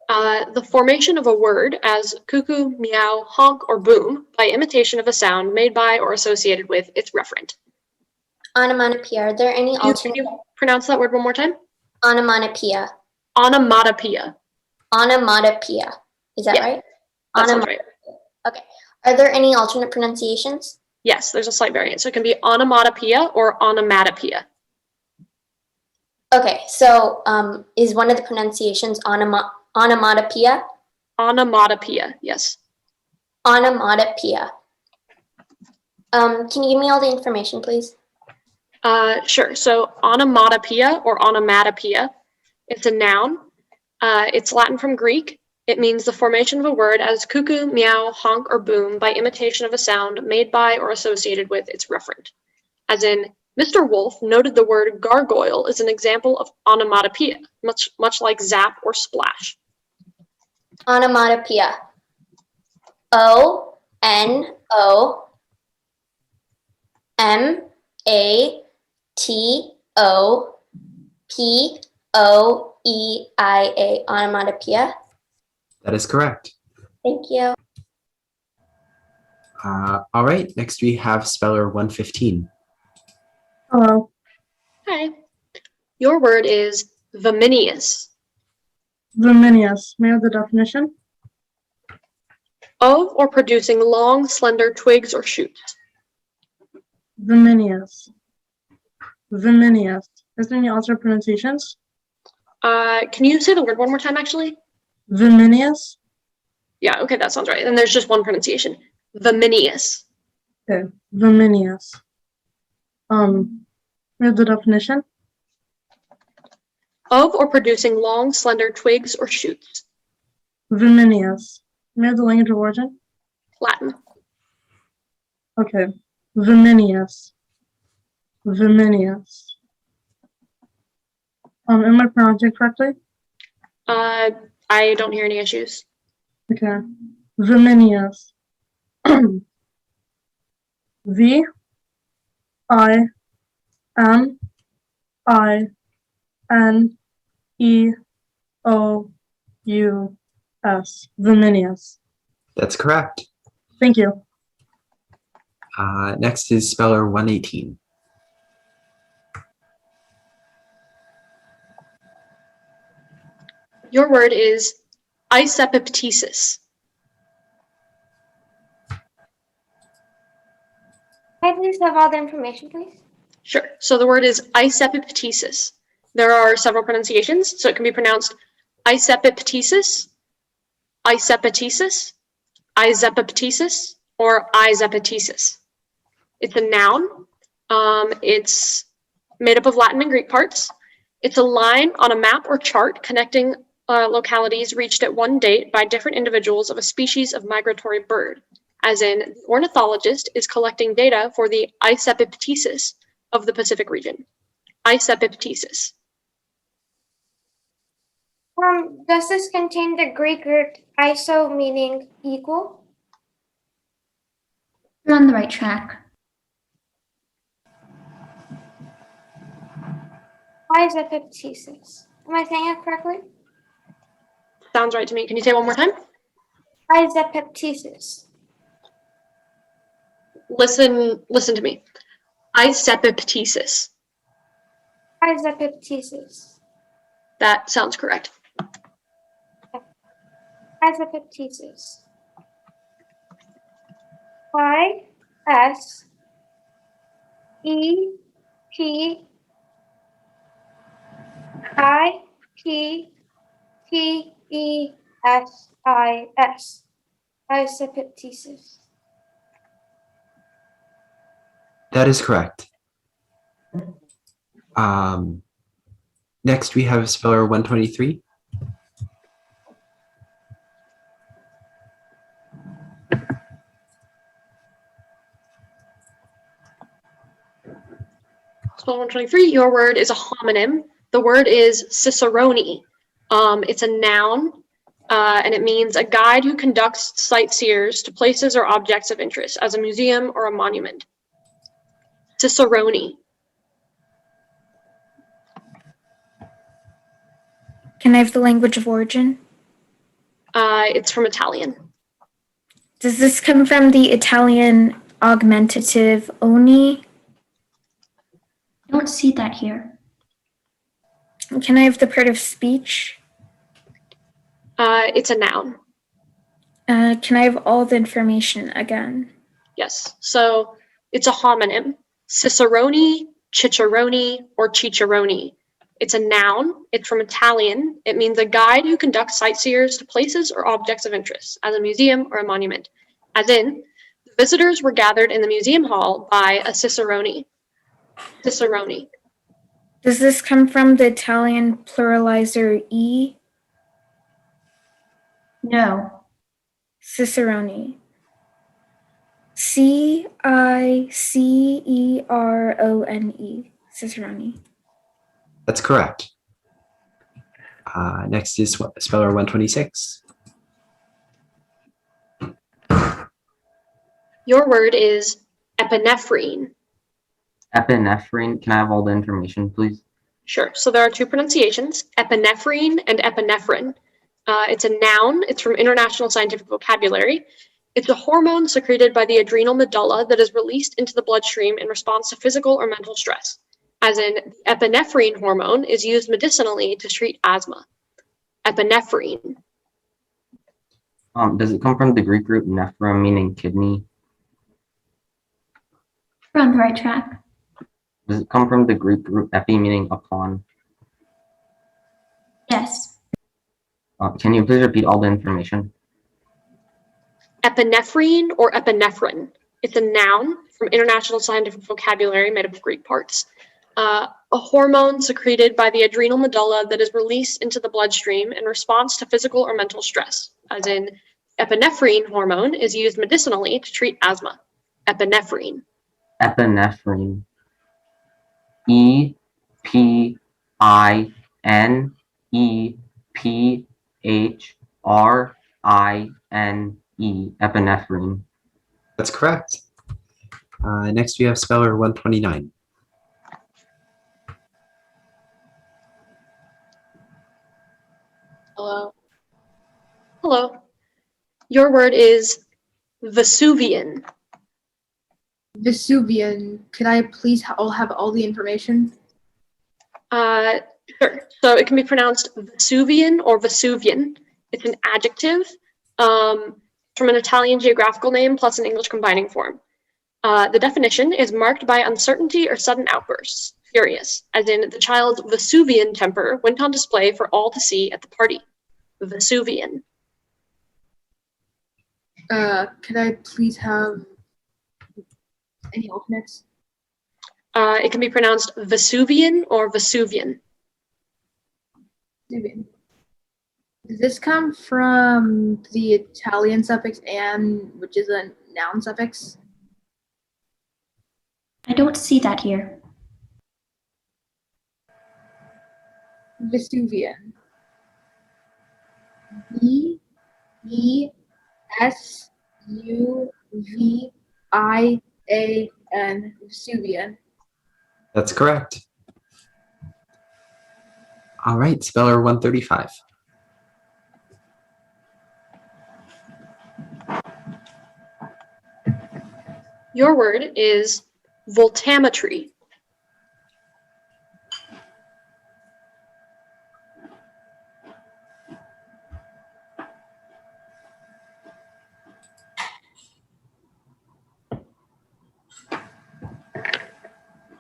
The formation of a word as cuckoo, meow, honk, or boom by imitation of a sound made by or associated with its referent. Onomatopoeia. Are there any Can alternate? you pronounce that word one more time? Onomatopoeia. Onomatopoeia. Onomatopoeia. Is that right? That sounds right. Okay. Are there any alternate pronunciations? Yes, there's a slight variant. So it can be onomatopoeia or onomatopoeia. Okay, so is one of the pronunciations onomatopoeia? Onomatopoeia, yes. Onomatopoeia. Can you give me all the information, please? Sure. So onomatopoeia or onomatopoeia, it's a noun. It's Latin from Greek. It means the formation of a word as cuckoo, meow, honk, or boom by imitation of a sound made by or associated with its referent. As in, Mr. Wolf noted the word gargoyle is an example of onomatopoeia, much like zap or splash. Onomatopoeia. O-N-O-M-A-T-O-P-O-E-I-A. Onomatopoeia. That is correct. Thank you. All right, next we have speller 115. Hello. Hi. Your word is verminious. Verminious. May I have the definition? Of or producing long, slender twigs or shoots. Verminious. Verminious. Is there any alternate pronunciations? Can you say the word one more time, actually? Verminious. Yeah, okay, that sounds right. And there's just one pronunciation. Verminious. Okay. Verminious. May I have the definition? Of or producing long, slender twigs or shoots. Verminious. May I have the language of origin? Latin. Okay. Verminious. Verminious. Am I pronouncing it correctly? I don't hear any issues. Okay. Verminious. V I M I N E O U S. Verminious. That's correct. Thank you. Next is speller 118. Your word is isepiptesis. Can I please have all the information, please? Sure. So the word is isepiptesis. There are several pronunciations, so it can be pronounced isepiptesis, isepitesis, isepiptesis, or isepitesis. It's a noun. It's made up of Latin and Greek parts. It's a line on a map or chart connecting localities reached at one date by different individuals of a species of migratory bird, as in the ornithologist is collecting data for the isepiptesis of the Pacific region. Isepiptesis. Does this contain the Greek root iso, meaning equal? You're on the right track. Isepiptesis. Am I saying it correctly? Sounds right to me. Can you say it one more time? Isepiptesis. Listen to me. Isepiptesis. Isepiptesis. That sounds correct. Isepiptesis. I-S-E-P I-P-T-E-S-I-S. Isepiptesis. That is correct. Next we have speller 123. Spell 123, your word is a homonym. The word is cicerone. It's a noun, and it means a guide who conducts sightseers to places or objects of interest, as a museum or a monument. Cicerone. Can I have the language of origin? It's from Italian. Does this come from the Italian augmentative oni? I don't see that here. Can I have the part of speech? It's a noun. Can I have all the information again? Yes. So it's a homonym. Cicerone, ciccerone, or ciccerone. It's a noun. It's from Italian. It means a guide who conducts sightseers to places or objects of interest, as a museum or a monument. As in, the visitors were gathered in the museum hall by a cicerone. Cicerone. Does this come from the Italian pluralizer e? No. Cicerone. Cicerone. Cicerone. That's correct. Next is speller 126. Your word is epinephrine. Epinephrine. Can I have all the information, please? Sure. So there are two pronunciations, epinephrine and epinephrine. It's a noun. It's from International Scientific Vocabulary. It's a hormone secreted by the adrenal medulla that is released into the bloodstream in response to physical or mental stress. As in, the epinephrine hormone is used medicinally to treat asthma. Epinephrine. Does it come from the Greek root nephron, meaning kidney? We're on the right track. Does it come from the Greek root epi, meaning upon? Yes. Can you please repeat all the information? Epinephrine or epinephrine. It's a noun from International Scientific Vocabulary made up of Greek parts. A hormone secreted by the adrenal medulla that is released into the bloodstream in response to physical or mental stress. As in, epinephrine hormone is used medicinally to treat asthma. Epinephrine. Epinephrine. E-P-I-N-E-P-H-R-I-N-E. Epinephrine. That's correct. Next we have speller 129. Hello. Hello. Your word is Vesuvian. Vesuvian. Could I please have all the information? Sure. So it can be pronounced Vesuvian or Vesuvian. It's an adjective from an Italian geographical name plus an English combining form. The definition is marked by uncertainty or sudden outbursts, furious, as in the child's Vesuvian temper went on display for all to see at the party. Vesuvian. Could I please have any alternates? It can be pronounced Vesuvian or Vesuvian. Vesuvian. Does this come from the Italian suffix "an," which is a noun suffix? I don't see that here. Vesuvian. V-E-S-U-V-I-A-N. Vesuvian. That's correct. All right, speller 135. Your word is voltammetry.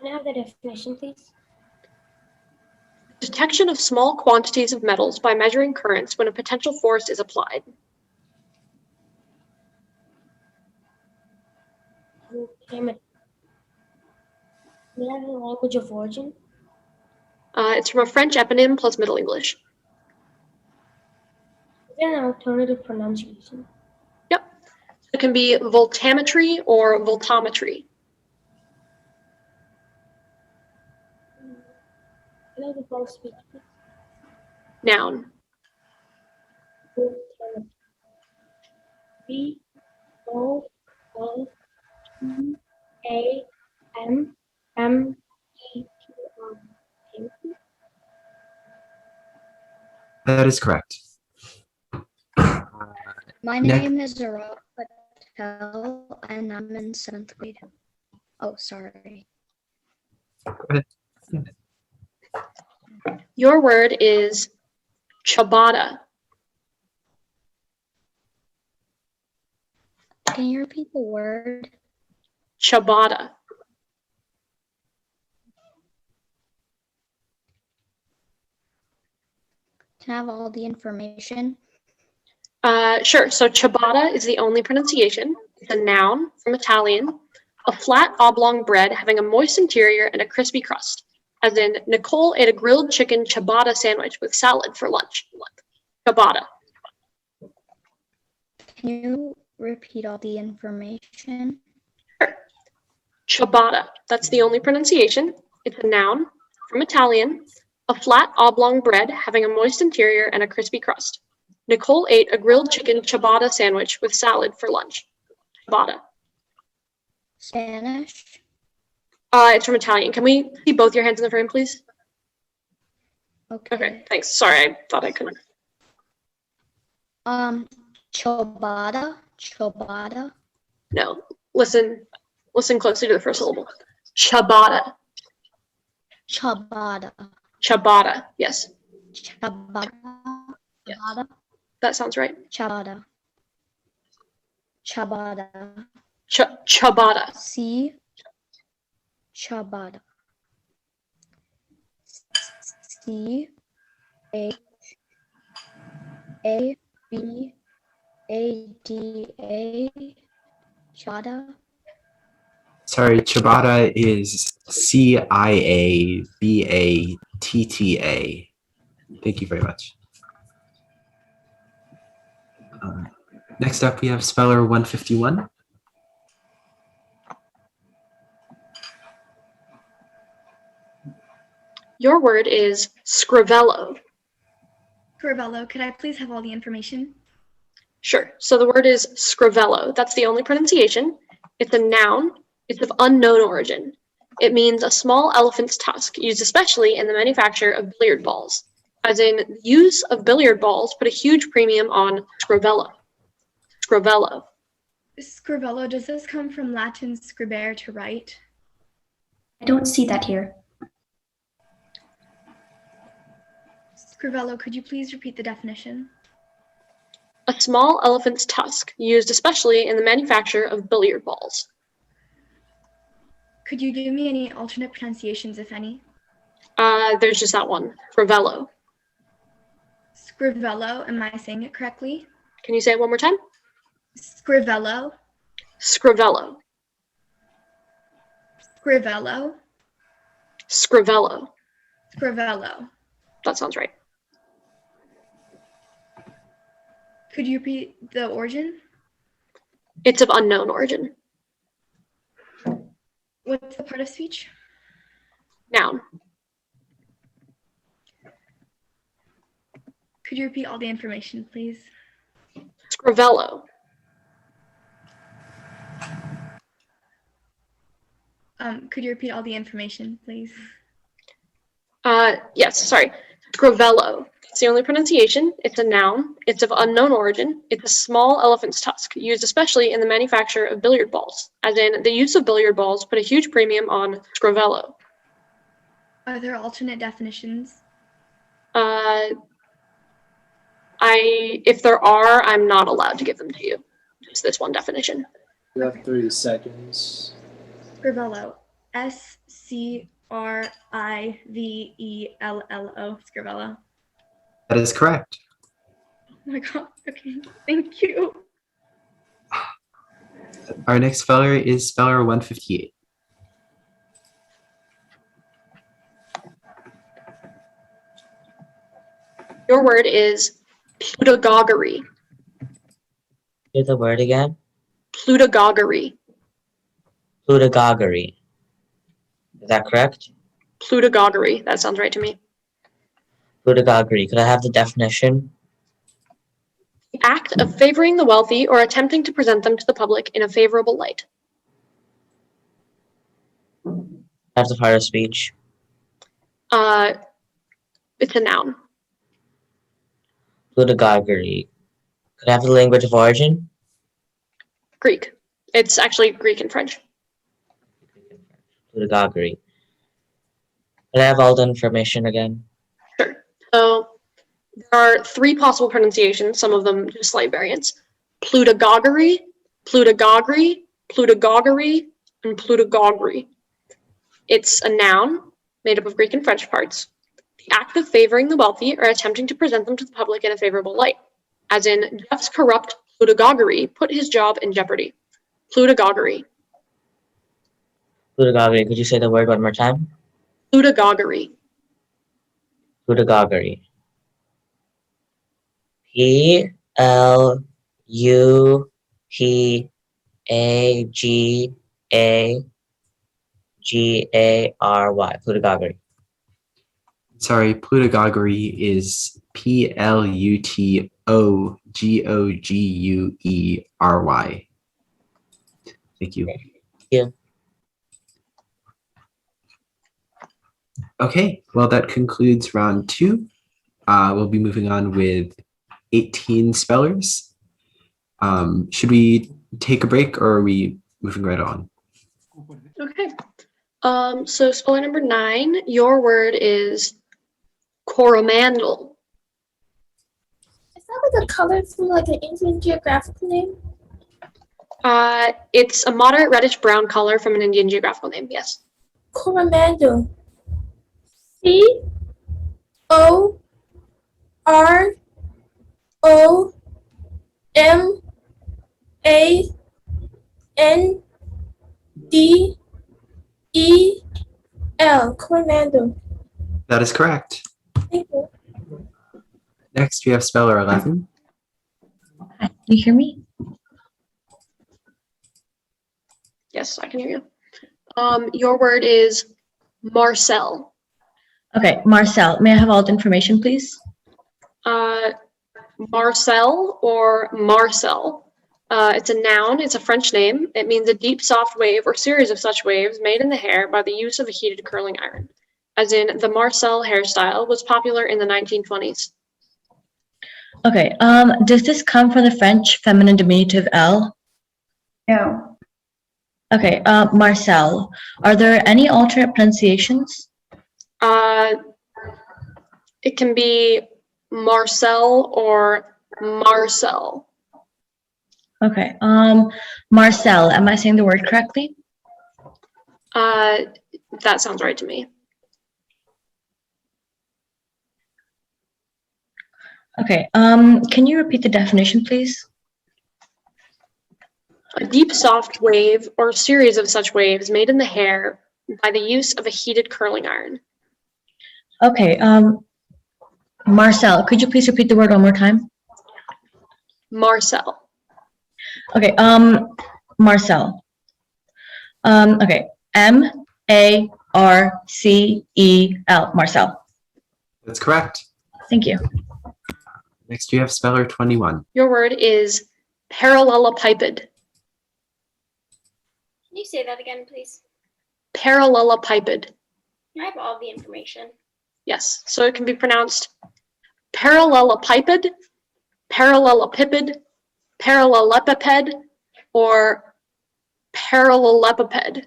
Can I have the definition, please? Detection of small quantities of metals by measuring currents when a potential force is applied. May I have the language of origin? It's from a French eponym plus Middle English. Is there an alternative pronunciation? Yep. It can be voltammetry or voltammetry. Can I have the full speech, please? Noun. B O L T A M M E T R. That is correct. My name is Zara Patel, and I'm in 7th grade. Oh, sorry. Go ahead. Your word is ciabatta. Can you repeat the word? Ciabatta. Can I have all the information? Sure. So ciabatta is the only pronunciation. It's a noun from Italian. A flat oblong bread having a moist interior and a crispy crust. As in, Nicole ate a grilled chicken ciabatta sandwich with salad for lunch. Ciabatta. Can you repeat all the information? Sure. Ciabatta. That's the only pronunciation. It's a noun from Italian. A flat oblong bread having a moist interior and a crispy crust. Nicole ate a grilled chicken ciabatta sandwich with salad for lunch. Ciabatta. Spanish? It's from Italian. Can we see both your hands in the frame, please? Okay. Thanks. Sorry, I thought I couldn't. Ciabatta? Ciabatta? No. Listen closely to the first syllable. Ciabatta. Ciabatta. Ciabatta. Yes. Ciabatta. Yes. That sounds right. Ciabatta. Ciabatta. Ciabatta. C. Ciabatta. C. H. A. B. A. D. A. Ciabatta. Sorry, ciabatta is CIABATTA. Thank you very much. Next up, we have speller 151. Your word is scrivello. Scrivello, could I please have all the information? Sure. So the word is scrivello. That's the only pronunciation. It's a noun. It's of unknown origin. It means a small elephant's tusk, used especially in the manufacture of billiard balls. As in, the use of billiard balls put a huge premium on scrivello. Scrivello. Scrivello, does this come from Latin scribere, to write? I don't see that here. Scrivello, could you please repeat the definition? A small elephant's tusk, used especially in the manufacture of billiard balls. Could you give me any alternate pronunciations, if any? There's just that one, scrivello. Scrivello, am I saying it correctly? Can you say it one more time? Scrivello. Scrivello. Scrivello. Scrivello. Scrivello. That sounds right. Could you repeat the origin? It's of unknown origin. What's the part of speech? Noun. Could you repeat all the information, please? Scrivello. Could you repeat all the information, please? Yes, sorry. Scrivello. It's the only pronunciation. It's a noun. It's of unknown origin. It's a small elephant's tusk, used especially in the manufacture of billiard balls. As in, the use of billiard balls put a huge premium on scrivello. Are there alternate definitions? If there are, I'm not allowed to give them to you. Just this one definition. You have 30 seconds. Scrivello. Scrivello. Scrivello. That is correct. Oh my god. Okay. Thank you. Our next speller is speller 158. Your word is plutogogery. Say the word again. Plutogogery. Plutogogery. Is that correct? Plutogogery. That sounds right to me. Plutocracy. Could I have the definition? The act of favoring the wealthy or attempting to present them to the public in a favorable light. That's a part of speech. It's a noun. Plutocracy. Could I have the language of origin? Greek. It's actually Greek and French. Plutocracy. Could I have all the information again? Sure. So there are 3 possible pronunciations, some of them just slight variants. Plutogoggery, plutogoggery, plutogoggery, and plutogoggery. It's a noun made up of Greek and French parts. The act of favoring the wealthy or attempting to present them to the public in a favorable light. As in, Jeff's corrupt plutogoggery put his job in jeopardy. Plutogoggery. Plutocracy. Could you say the word one more time? Plutogoggery. Plutocracy. Plutagary. Plutocracy. Sorry, plutogoggery is Plutogogeury. Thank you. Yeah. Okay, well, that concludes round 2. We'll be moving on with 18 spellers. Should we take a break or are we moving right on? Okay. So speller number 9, your word is coromandel. Is that like a color from like an Indian geographical name? It's a moderate reddish brown color from an Indian geographical name, yes. Coromandel. COROMANDEL. Coromandel. That is correct. Thank you. Next, we have speller 11. Hi, can you hear me? Yes, I can hear you. Your word is Marcel. Okay, Marcel, may I have all the information, please? Marcel or Marcel. It's a noun, it's a French name. It means a deep, soft wave or series of such waves made in the hair by the use of a heated curling iron. As in, the Marcel hairstyle was popular in the 1920s. Okay, does this come from the French feminine diminutive L? No. Okay, Marcel, are there any alternate pronunciations? It can be Marcel or Marcel. Okay, Marcel, am I saying the word correctly? That sounds right to me. Okay, can you repeat the definition, please? A deep, soft wave or series of such waves made in the hair by the use of a heated curling iron. Okay, Marcel, could you please repeat the word one more time? Marcel. Okay, Marcel. Okay, M-A-R-C-E-L, Marcel. That's correct. Thank you. Next, we have speller 21. Your word is parallelepiped. Can you say that again, please? Parallelepiped. I have all the information. Yes, so it can be pronounced parallelepiped, parallelepiped, parallelepiped, or parallelepiped.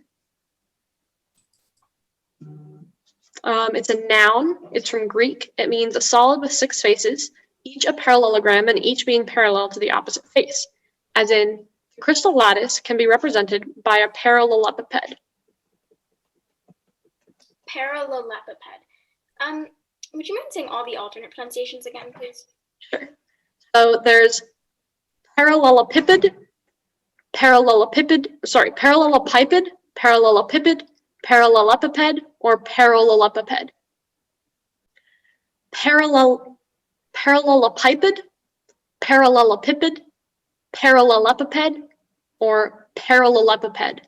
It's a noun. It's from Greek. It means a solid with 6 faces, each a parallelogram and each being parallel to the opposite face. As in, the crystal lattice can be represented by a parallelepiped. Parallelepiped. Would you mind saying all the alternate pronunciations again, please? Sure. So there's parallelepiped, parallelepiped, parallelepiped, parallelepiped, or parallelepiped. Parallelepiped, parallelepiped, parallelepiped, or parallelepiped.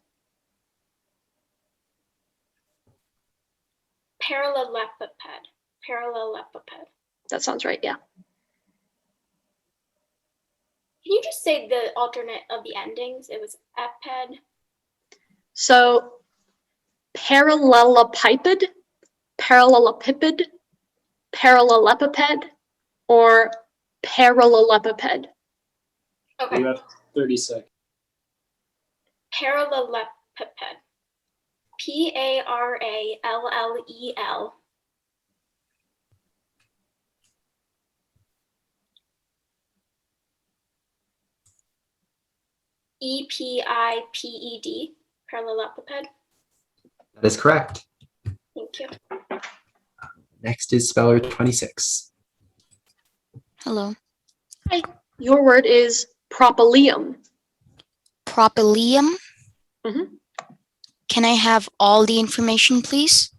Parallelepiped. Parallelepiped. That sounds right, yeah. Can you just say the alternate of the endings? It was eped. So parallelepiped, parallelepiped, parallelepiped, or parallelepiped. Okay. You have 30 seconds. Parallelepiped. Parallel. EPIPED. Parallelepiped. That is correct. Thank you. Next is speller 26. Hello. Hi. Your word is propylium. Propylium? Mm-hmm. Can I have all the information, please?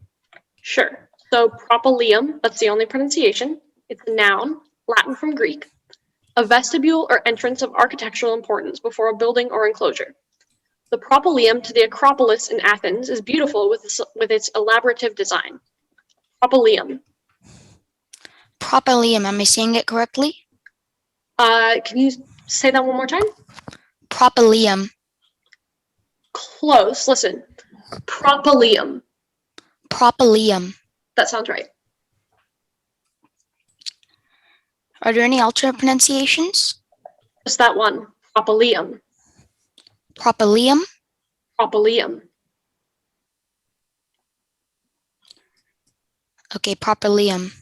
Sure. So propylium, that's the only pronunciation. It's a noun, Latin from Greek. A vestibule or entrance of architectural importance before a building or enclosure. The propylium to the Acropolis in Athens is beautiful with its elaborative design. Propylium. Propylium, am I saying it correctly? Can you say that one more time? Propylium. Close. Listen. Propylium. Propylium. That sounds right. Are there any alternate pronunciations? Just that one. Propylium. Propylium? Propylium. Okay, propylium.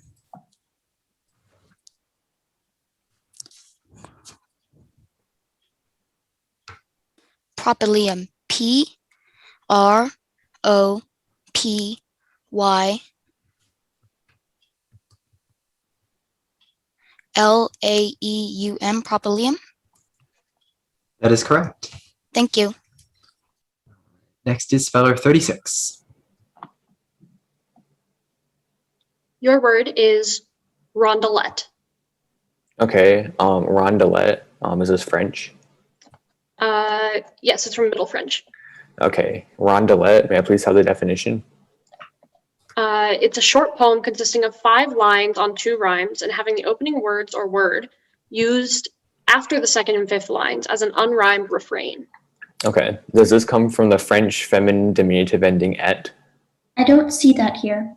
Propylium. P-R-O-P-Y-L-A-E-U-M. Propylium? That is correct. Thank you. Next is speller 36. Your word is rondelette. Okay, rondelette, is this French? Yes, it's from Middle French. Okay, rondelette, may I please have the definition? It's a short poem consisting of 5 lines on 2 rhymes and having the opening words or word used after the second and fifth lines as an unrhymed refrain. Okay, does this come from the French feminine diminutive ending et? I don't see that here.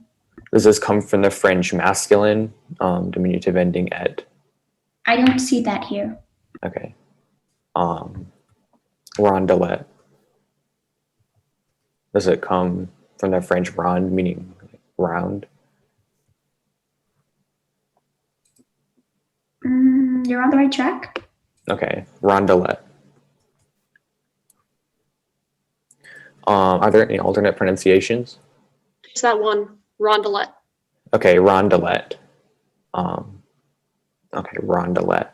Does this come from the French masculine diminutive ending et? I don't see that here. Okay. Rondelette. Does it come from the French rond, meaning round? You're on the right track. Okay, rondelette. Are there any alternate pronunciations? Just that one, rondelette. Okay, rondelette. Okay, rondelette.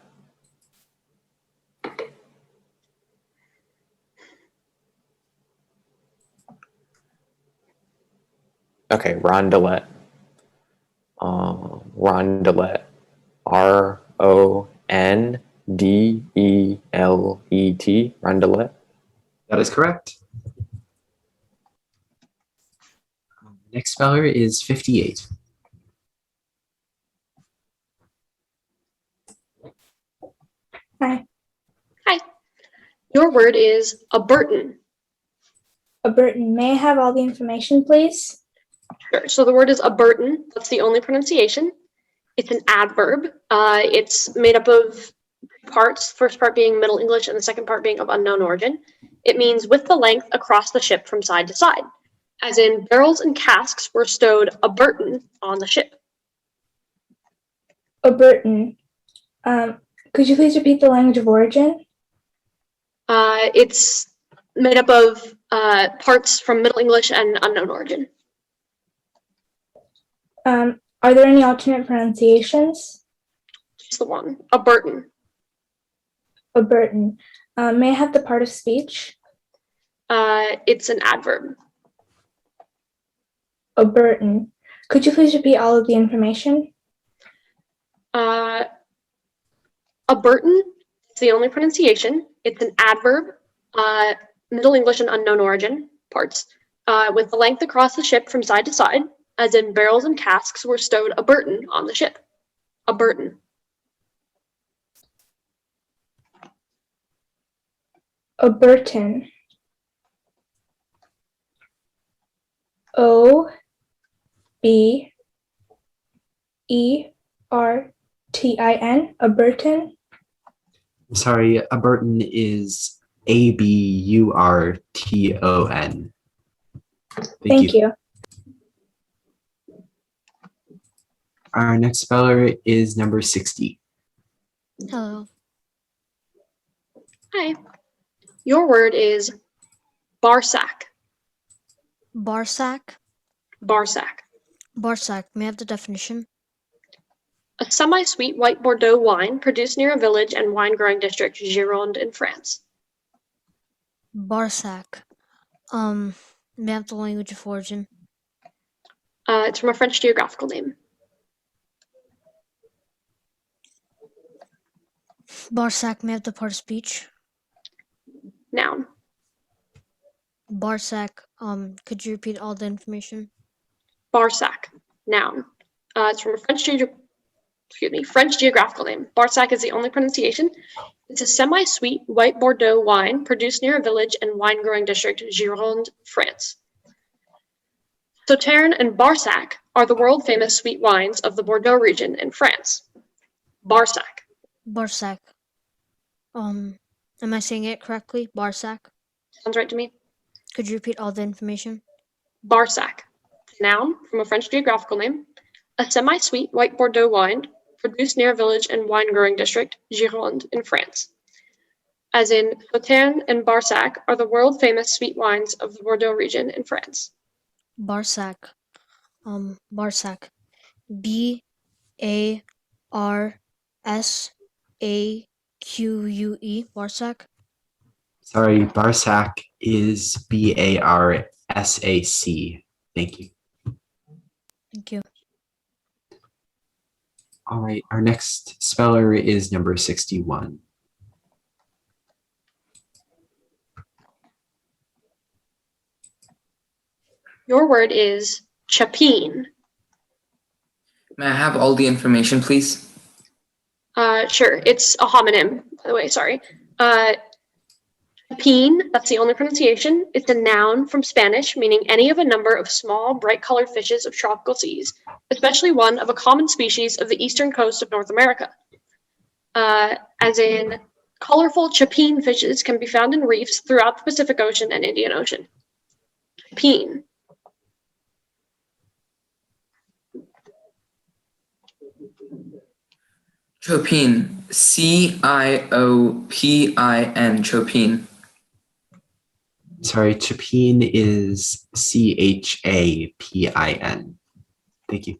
Okay, rondelette. Rondelette. R-O-N-D-E-L-E-T. Rondelette. That is correct. Next speller is 58. Hi. Hi. Your word is a Burton. A Burton. May I have all the information, please? Sure. So the word is a Burton. That's the only pronunciation. It's an adverb. It's made up of parts, first part being Middle English and the second part being of unknown origin. It means with the length across the ship from side to side. As in, barrels and casks were stowed a Burton on the ship. A Burton. Could you please repeat the language of origin? It's made up of parts from Middle English and unknown origin. Are there any alternate pronunciations? Just the one. A Burton. A Burton. May I have the part of speech? It's an adverb. A Burton. Could you please repeat all of the information? A Burton is the only pronunciation. It's an adverb, Middle English and unknown origin parts, with the length across the ship from side to side, as in barrels and casks were stowed a Burton on the ship. A burden. A burden. O-B-E-R-T-I-N. A burden. I'm sorry, a burton is A-B-U-R-T-O-N. Thank you. Our next speller is number 60. Hello. Hi. Your word is barsack. Barsack. Barsack. Barsack. May I have the definition? A semi-sweet white Bordeaux wine produced near a village and wine-growing district, Gironde in France. Barsack. May I have the language of origin? It's from a French geographical name. Barsack. May I have the part of speech? Noun. Barsack. Could you repeat all the information? Barsack. Noun. It's from a French geographical name. Barsac is the only pronunciation. It's a semi-sweet white Bordeaux wine produced near a village and wine-growing district, Gironde, France. Sauternes and Barsac are the world-famous sweet wines of the Bordeaux region in France. Barsac. Barsack. Am I saying it correctly? Barsack. Sounds right to me. Could you repeat all the information? Barsac. Noun, from a French geographical name. A semi-sweet white Bordeaux wine produced near a village and wine-growing district, Gironde, in France. As in, Sauternes and Barsac are the world-famous sweet wines of the Bordeaux region in France. Barsack. Barsack. B-A-R-S-A-Q-U-E. Barsack. Sorry, Barsac is B-A-R-S-A-C. Thank you. Thank you. All right, our next speller is number 61. Your word is chapine. May I have all the information, please? Sure, it's a homonym, by the way, sorry. Chapine, that's the only pronunciation. It's a noun from Spanish, meaning any of a number of small, bright-colored fishes of tropical seas, especially one of a common species of the eastern coast of North America. As in, colorful chapine fishes can be found in reefs throughout the Pacific Ocean and Indian Ocean. Chapine. Chopin. C-I-O-P-I-N. Chopin. Sorry, chapin is C-H-A-P-I-N. Thank you.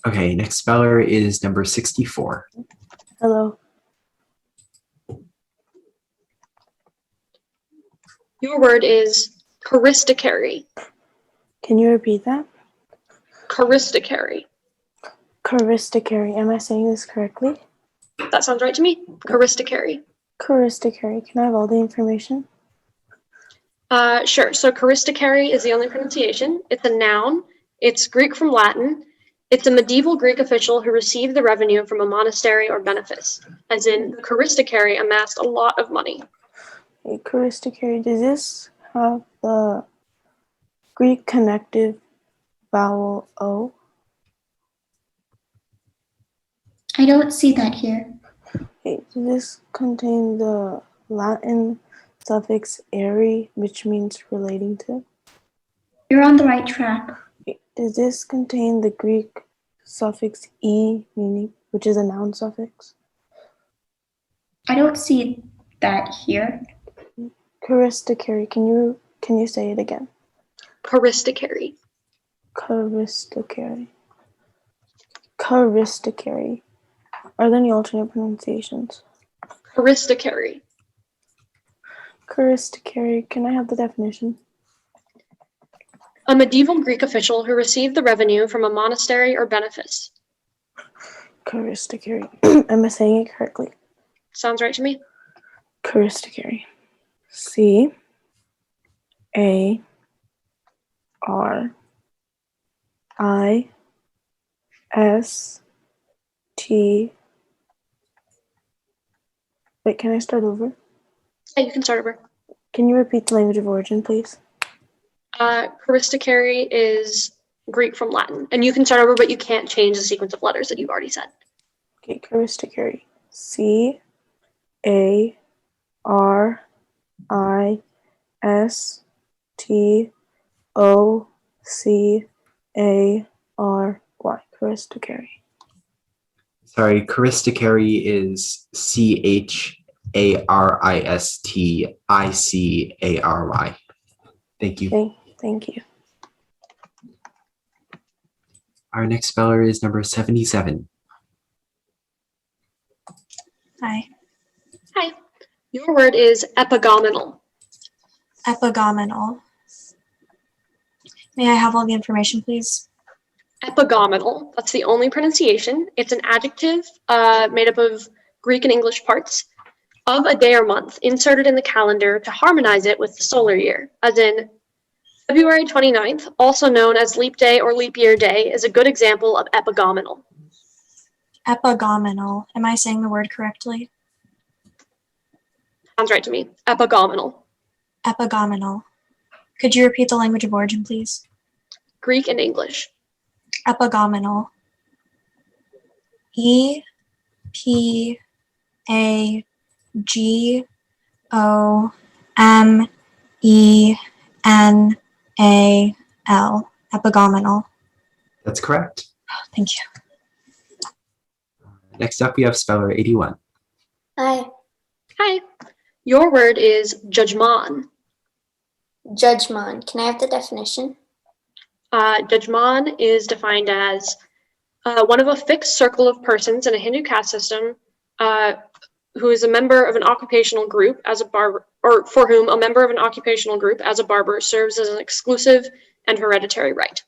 Okay, next speller is number 64. Hello. Your word is charisticary. Can you repeat that? Charisticary. Charisticary. Am I saying this correctly? That sounds right to me. Charisticary. Charisticary. Can I have all the information? Sure. So charisticary is the only pronunciation. It's a noun. It's Greek from Latin. It's a medieval Greek official who received the revenue from a monastery or benefice. As in, the charisticary amassed a lot of money. A charisticary. Does this have the Greek connective vowel O? I don't see that here. Okay, does this contain the Latin suffix "ary," which means relating to? You're on the right track. Okay, does this contain the Greek suffix "e," meaning, which is a noun suffix? I don't see that here. Charisticary. Can you say it again? Charisticary. Charisticary. Charisticary. Are there any alternate pronunciations? Charisticary. Charisticary. Can I have the definition? A medieval Greek official who received the revenue from a monastery or benefice. Charisticary. Am I saying it correctly? Sounds right to me. Charisticary. C-A-R-I-S-T-I-C-A-R-Y. I S T. Wait, can I start over? Yeah, you can start over. Can you repeat the language of origin, please? Charistocary is Greek from Latin. And you can start over, but you can't change the sequence of letters that you've already said. Okay, charistocary. C-A-R-I-S-T-O-C-A-R-Y. Charistocary. Sorry, charistocary is CHARISTICARY. Thank you. Okay, thank you. Our next speller is number 77. Hi. Hi. Your word is epigomenal. Epigomenal. May I have all the information, please? Epigomenal. That's the only pronunciation. It's an adjective made up of Greek and English parts of a day or month inserted in the calendar to harmonize it with the solar year, as in February 29th, also known as leap day or leap year day, is a good example of epigomenal. Epigomenal. Am I saying the word correctly? Sounds right to me. Epigomenal. Epigomenal. Could you repeat the language of origin, please? Greek and English. Epigomenal. E-P-A-G-O-M-E-N-A-L. Epigomenal. That's correct. Thank you. Next up, we have speller 81. Hi. Hi. Your word is judgment. Judgment. Can I have the definition? Judgment is defined as one of a fixed circle of persons in a Hindu caste system who is a member of an occupational group as a barber, or for whom a member of an occupational group as a barber serves as an exclusive and hereditary right.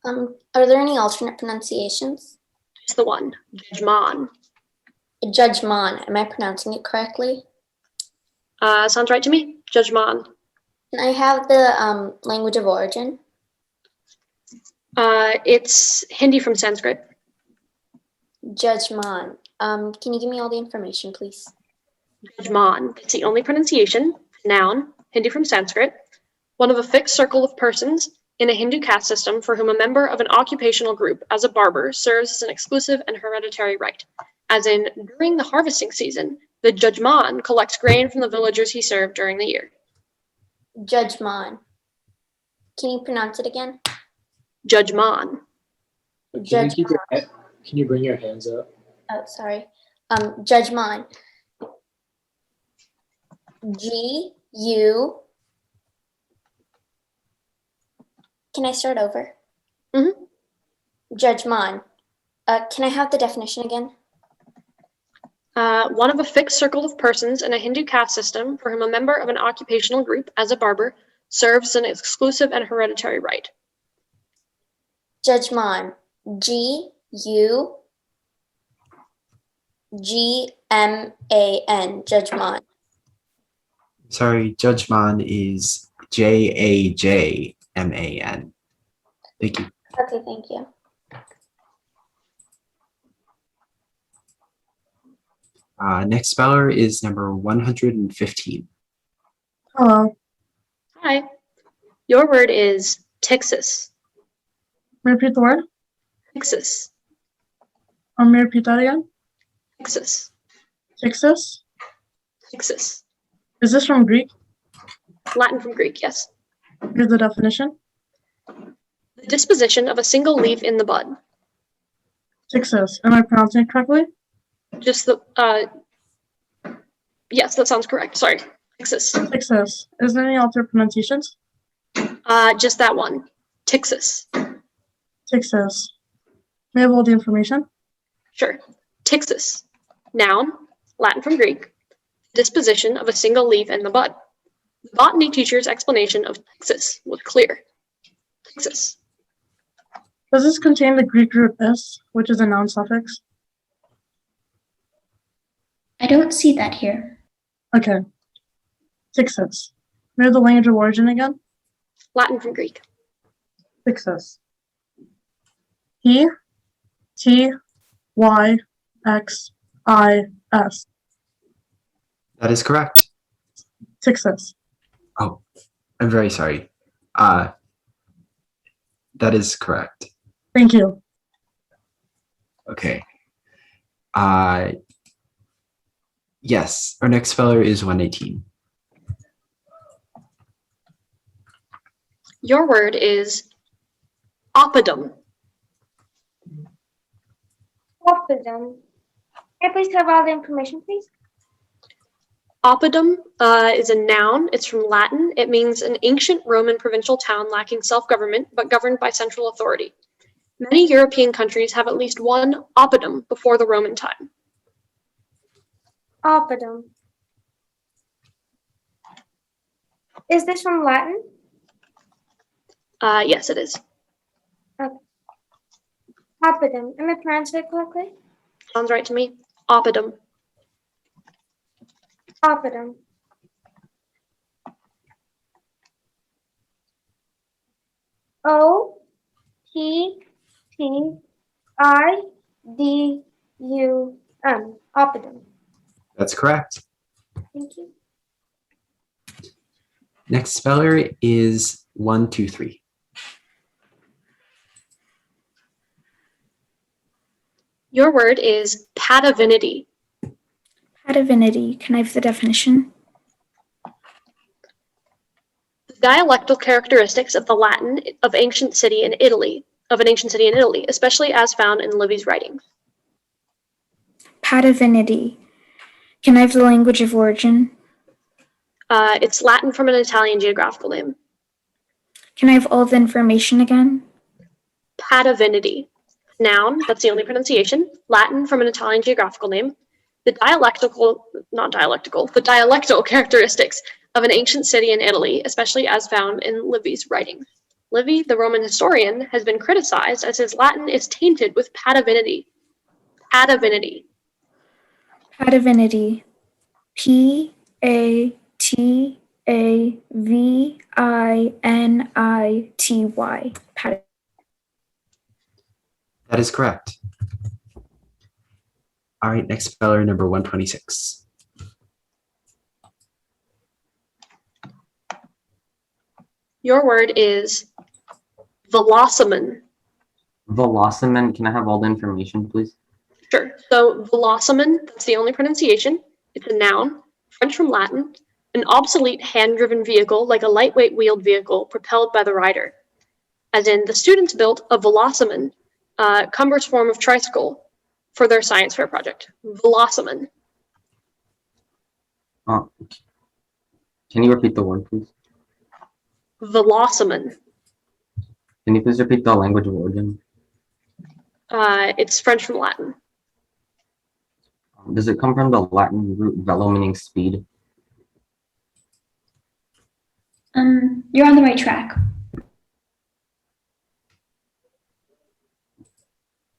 Are there any alternate pronunciations? It's the one, judgment. Judgment. Am I pronouncing it correctly? Sounds right to me. Judgment. Can I have the language of origin? It's Hindi from Sanskrit. Judgment. Can you give me all the information, please? Judgment. It's the only pronunciation. Noun. Hindi from Sanskrit. One of a fixed circle of persons in a Hindu caste system for whom a member of an occupational group as a barber serves as an exclusive and hereditary right. As in, during the harvesting season, the judgment collects grain from the villagers he served during the year. Judgment. Can you pronounce it again? Judgment. Can you bring your hands up? Oh, sorry. Judgment. G-U. Can I start over? Mm-hmm. Judgment. Can I have the definition again? One of a fixed circle of persons in a Hindu caste system for whom a member of an occupational group as a barber serves an exclusive and hereditary right. Judgment. G-U-G-M-A-N. Judgment. Sorry, judgment is J-A-J-M-A-N. Thank you. Okay, thank you. Next speller is number 115. Hello. Hi. Your word is Texas. Repeat the word. Texas. May you repeat that again? Texas. Texas? Texas. Is this from Greek? Latin from Greek, yes. Here's the definition. The disposition of a single leaf in the bud. Texas. Am I pronouncing it correctly? Just the, yes, that sounds correct. Sorry. Texas. Texas. Is there any alternate pronunciations? Just that one. Texas. Texas. May I have all the information? Sure. Texas. Noun, Latin from Greek. Disposition of a single leaf in the bud. The botany teacher's explanation of Texas was clear. Texas. Does this contain the Greek root is, which is a noun suffix? I don't see that here. Okay. Texas. May I have the language of origin again? Latin from Greek. Texas. P T Y X I S. That is correct. Success. Oh, I'm very sorry. That is correct. Thank you. Okay. Yes, our next speller is 118. Your word is oppidum. Oppidum. Can I please have all the information, please? Oppidum is a noun. It's from Latin. It means an ancient Roman provincial town lacking self-government but governed by central authority. Many European countries have at least one oppidum before the Roman time. Oppidum. Is this from Latin? Yes, it is. Okay. Oppidum. Am I pronouncing it correctly? Sounds right to me. Oppidum. Oppidum. O-P-P-I-D-U-M. Oppidum. That's correct. Thank you. Next speller is 123. Your word is patavinity. Patavinity. Can I have the definition? The dialectal characteristics of the Latin of an ancient city in Italy, especially as found in Livy's writings. Patavinity. Can I have the language of origin? It's Latin from an Italian geographical name. Can I have all the information again? Patavinity. Noun, that's the only pronunciation. Latin from an Italian geographical name. The dialectal characteristics of an ancient city in Italy, especially as found in Livy's writings. Livy, the Roman historian, has been criticized as his Latin is tainted with patavinity. Patavinity. Patavinity. P-A-T-A-V-I-N-I-T-Y. That is correct. All right, next speller, number 126. Your word is velocimen. Velocimen, can I have all the information, please? Sure. So velocimen, that's the only pronunciation. It's a noun, French from Latin, an obsolete hand-driven vehicle like a lightweight wheeled vehicle propelled by the rider. As in, the students built a velocimen, cumbrous form of tricycle, for their science fair project. Velocimen. Can you repeat the word, please? Velocimen. Can you please repeat the language of origin? It's French from Latin. Does it come from the Latin root velo, meaning speed? You're on the right track.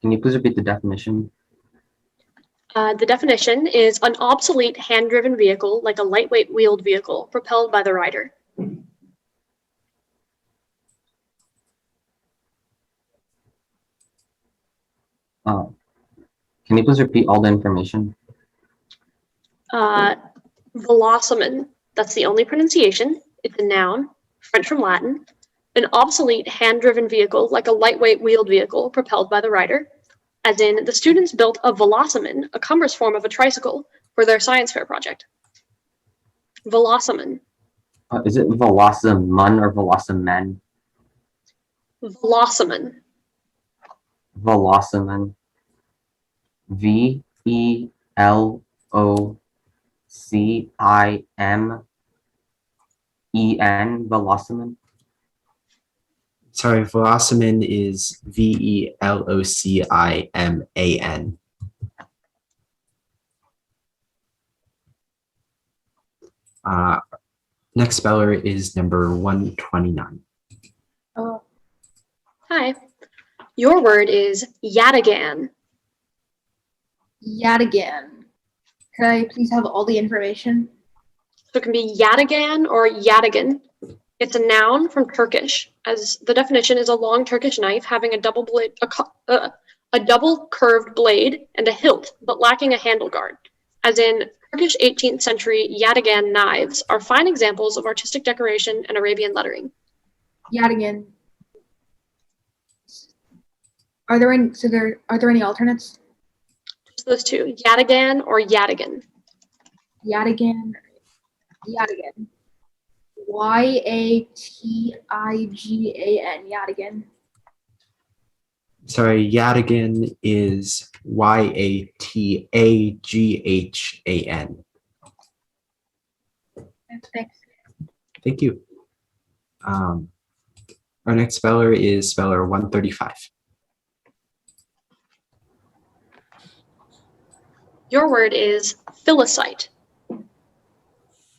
Can you please repeat the definition? The definition is an obsolete hand-driven vehicle like a lightweight wheeled vehicle propelled by the rider. Can you please repeat all the information? Velocimen, that's the only pronunciation. It's a noun, French from Latin, an obsolete hand-driven vehicle like a lightweight wheeled vehicle propelled by the rider. As in, the students built a velocimen, a cumbrous form of a tricycle, for their science fair project. Velocimen. Is it velocimen or velocimen? Velocimen. Velocimen. V-E-L-O-C-I-M-E-N. Velocimen. Sorry, velocimen is V-E-L-O-C-I-M-A-N. Next speller is number 129. Oh. Hi. Your word is yadigan. Yadigan. Could I please have all the information? So it can be yadigan or yadigan. It's a noun from Turkish, as the definition is a long Turkish knife having a double blade, a double curved blade and a hilt, but lacking a handle guard. As in, Turkish 18th century yataghan knives are fine examples of artistic decoration and Arabian lettering. Yataghan. Are there any alternates? Just those two, yataghan or yataghan. Yataghan. Yataghan. Yatigan. Yataghan. Sorry, Yataghan is Yataghan. Thanks. Thank you. Our next speller is speller 135. Your word is phyllosite.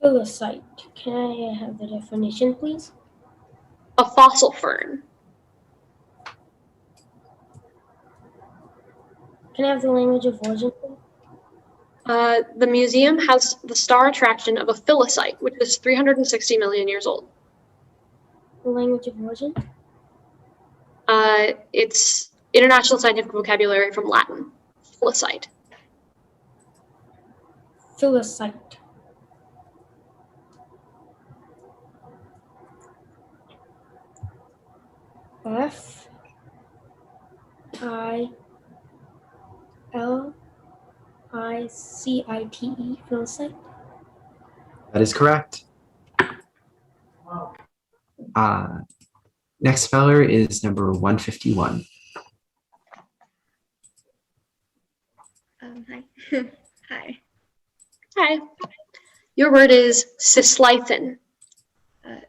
Phyllosite. Can I have the definition, please? A fossil fern. Can I have the language of origin, please? The museum has the star attraction of a phyllosite, which is 360 million years old. The language of origin? It's international scientific vocabulary from Latin. Phyllosite. Phyllosite. F-I-L-I-C-I-T-E. Phyllosite. That is correct. Next speller is number 151. Hi. Hi. Hi. Your word is cisleithin.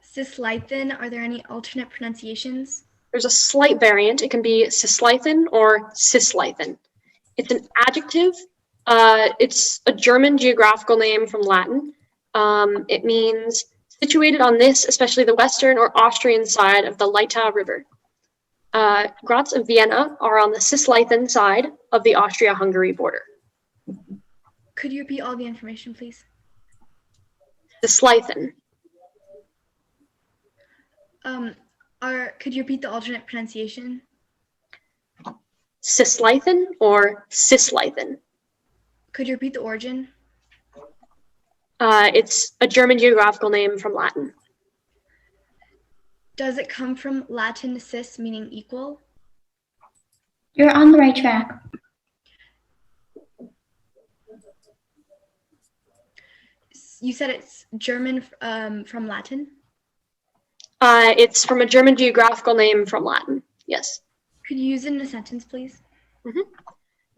Cisleithin, are there any alternate pronunciations? There's a slight variant. It can be cisleithin or cisleithin. It's an adjective. It's a German geographical name from Latin. It means situated on this, especially the western or Austrian side of the Leitha River. Graz and Vienna are on the cisleithin side of the Austria-Hungary border. Could you repeat all the information, please? Cisleithin. Could you repeat the alternate pronunciation? Cisleithin or cisleithin. Could you repeat the origin? It's a German geographical name from Latin. Does it come from Latin cis, meaning equal? You're on the right track. You said it's German from Latin? It's from a German geographical name from Latin, yes. Could you use it in a sentence, please?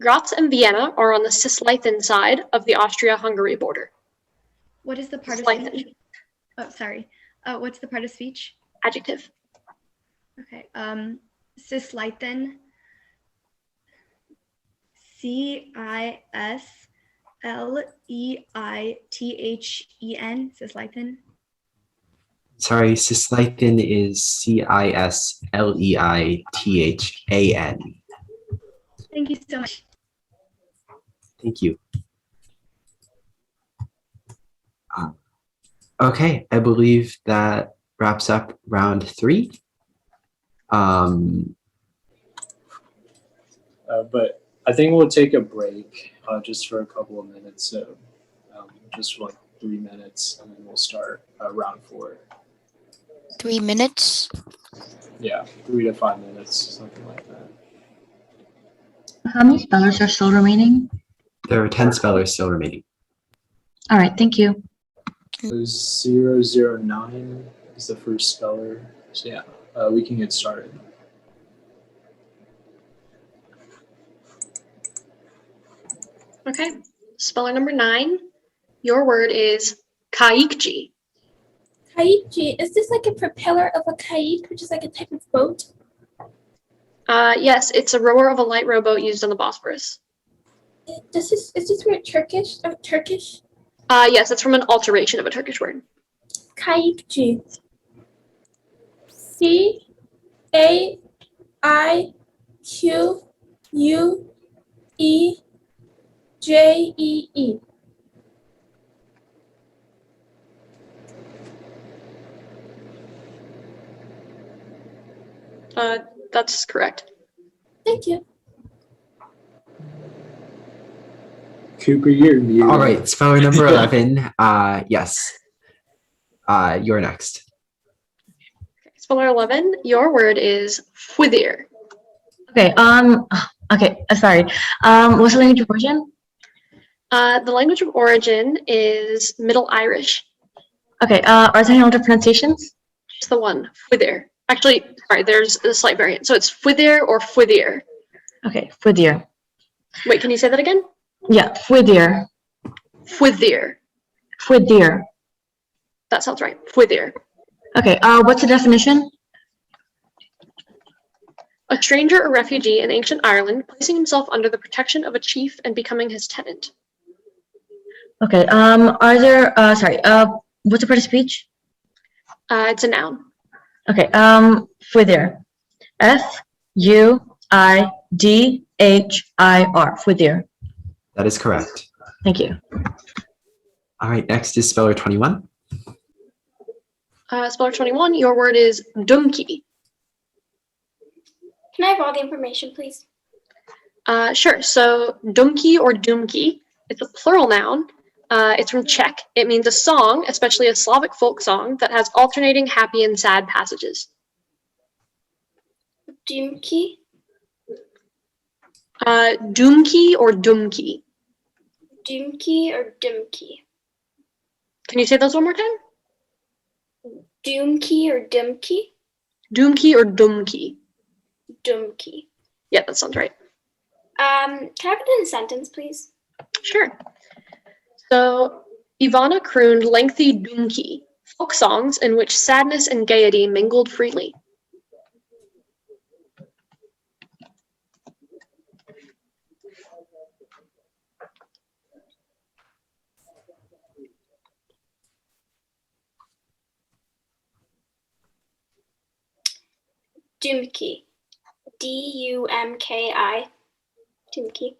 Graz and Vienna are on the cisleithin side of the Austria-Hungary border. What is the part of speech? Oh, sorry. What's the part of speech? Adjective. Okay. Cisleithin. C-I-S-L-E-I-T-H-E-N. Cisleithin. Sorry, cisleithin is C-I-S-L-E-I-T-H-A-N. Thank you so much. Thank you. Okay, I believe that wraps up round 3. But I think we'll take a break just for a couple of minutes. So just for like 3 minutes, and then we'll start round 4. 3 minutes? Yeah, 3 to 5 minutes, something like that. How many spellers are still remaining? There are 10 spellers still remaining. All right, thank you. 009 is the first speller. So yeah, we can get started. Okay, speller number 9. Your word is kaikji. Kaiki, is this like a propeller of a kaik, which is like a type of boat? Yes, it's a rower of a light rowboat used on the Bosphorus. Is this word Turkish? Turkish? Yes, it's from an alteration of a Turkish word. Kaikji. C-A-I-Q-U-E-J-E-E. That's correct. Thank you. Cooper, you're muted. All right, speller number 11. Yes. You're next. Speller 11, your word is whither. Okay. Okay. Sorry. What's the language of origin? The language of origin is Middle Irish. Okay. Are there any other pronunciations? Just the one, whither. Actually, sorry, there's a slight variant. So it's whither or whither. Okay. Whither. Wait, can you say that again? Yeah. Whither. Whither. Whither. That sounds right. Whither. Okay. What's the definition? A stranger or refugee in ancient Ireland placing himself under the protection of a chief and becoming his tenant. Okay. Are there? Sorry. What's the part of speech? It's a noun. Okay. Whither. F-U-I-D-H-I-R. Whither. That is correct. Thank you. All right, next is speller 21. Speller 21, your word is donkey. Can I have all the information, please? Sure. So donkey or doomki, it's a plural noun. It's from Czech. It means a song, especially a Slavic folk song, that has alternating happy and sad passages. Doomki? Doomki or dumki. Doomki or Dimki? Can you say those one more time? Doomki or Dimki? Doomki or dumki. Doomki. Yeah, that sounds right. Can I have it in a sentence, please? Sure. So Ivana crooned lengthy doomki, folk songs in which sadness and gaiety mingled freely. Doomki. D-U-M-K-I. Doomki.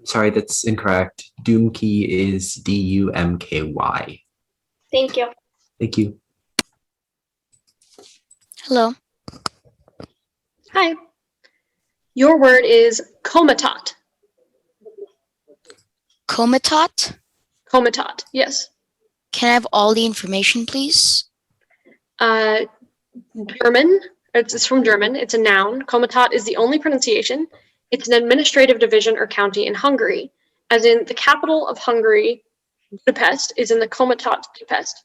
Sorry, that's incorrect. Doomkey is D-U-M-K-Y. Thank you. Thank you. Hello. Hi. Your word is comatot. Comatot? Comatot, yes. Can I have all the information, please? German. It's from German. It's a noun. Comatot is the only pronunciation. It's an administrative division or county in Hungary, as in the capital of Hungary, Budapest, is in the Comatot Budapest.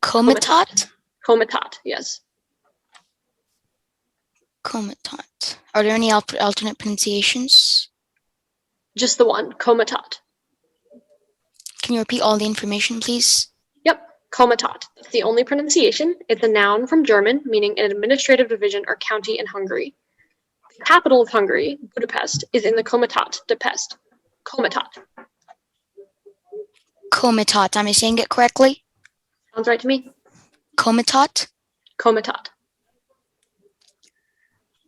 Comatot? Comatot, yes. Comatot. Are there any alternate pronunciations? Just the one, Comatot. Can you repeat all the information, please? Yep, Comatot. That's the only pronunciation. It's a noun from German, meaning an administrative division or county in Hungary. The capital of Hungary, Budapest, is in the Comatot Budapest. Comatot. Comatot. Am I saying it correctly? Sounds right to me. Comatot? Comatot.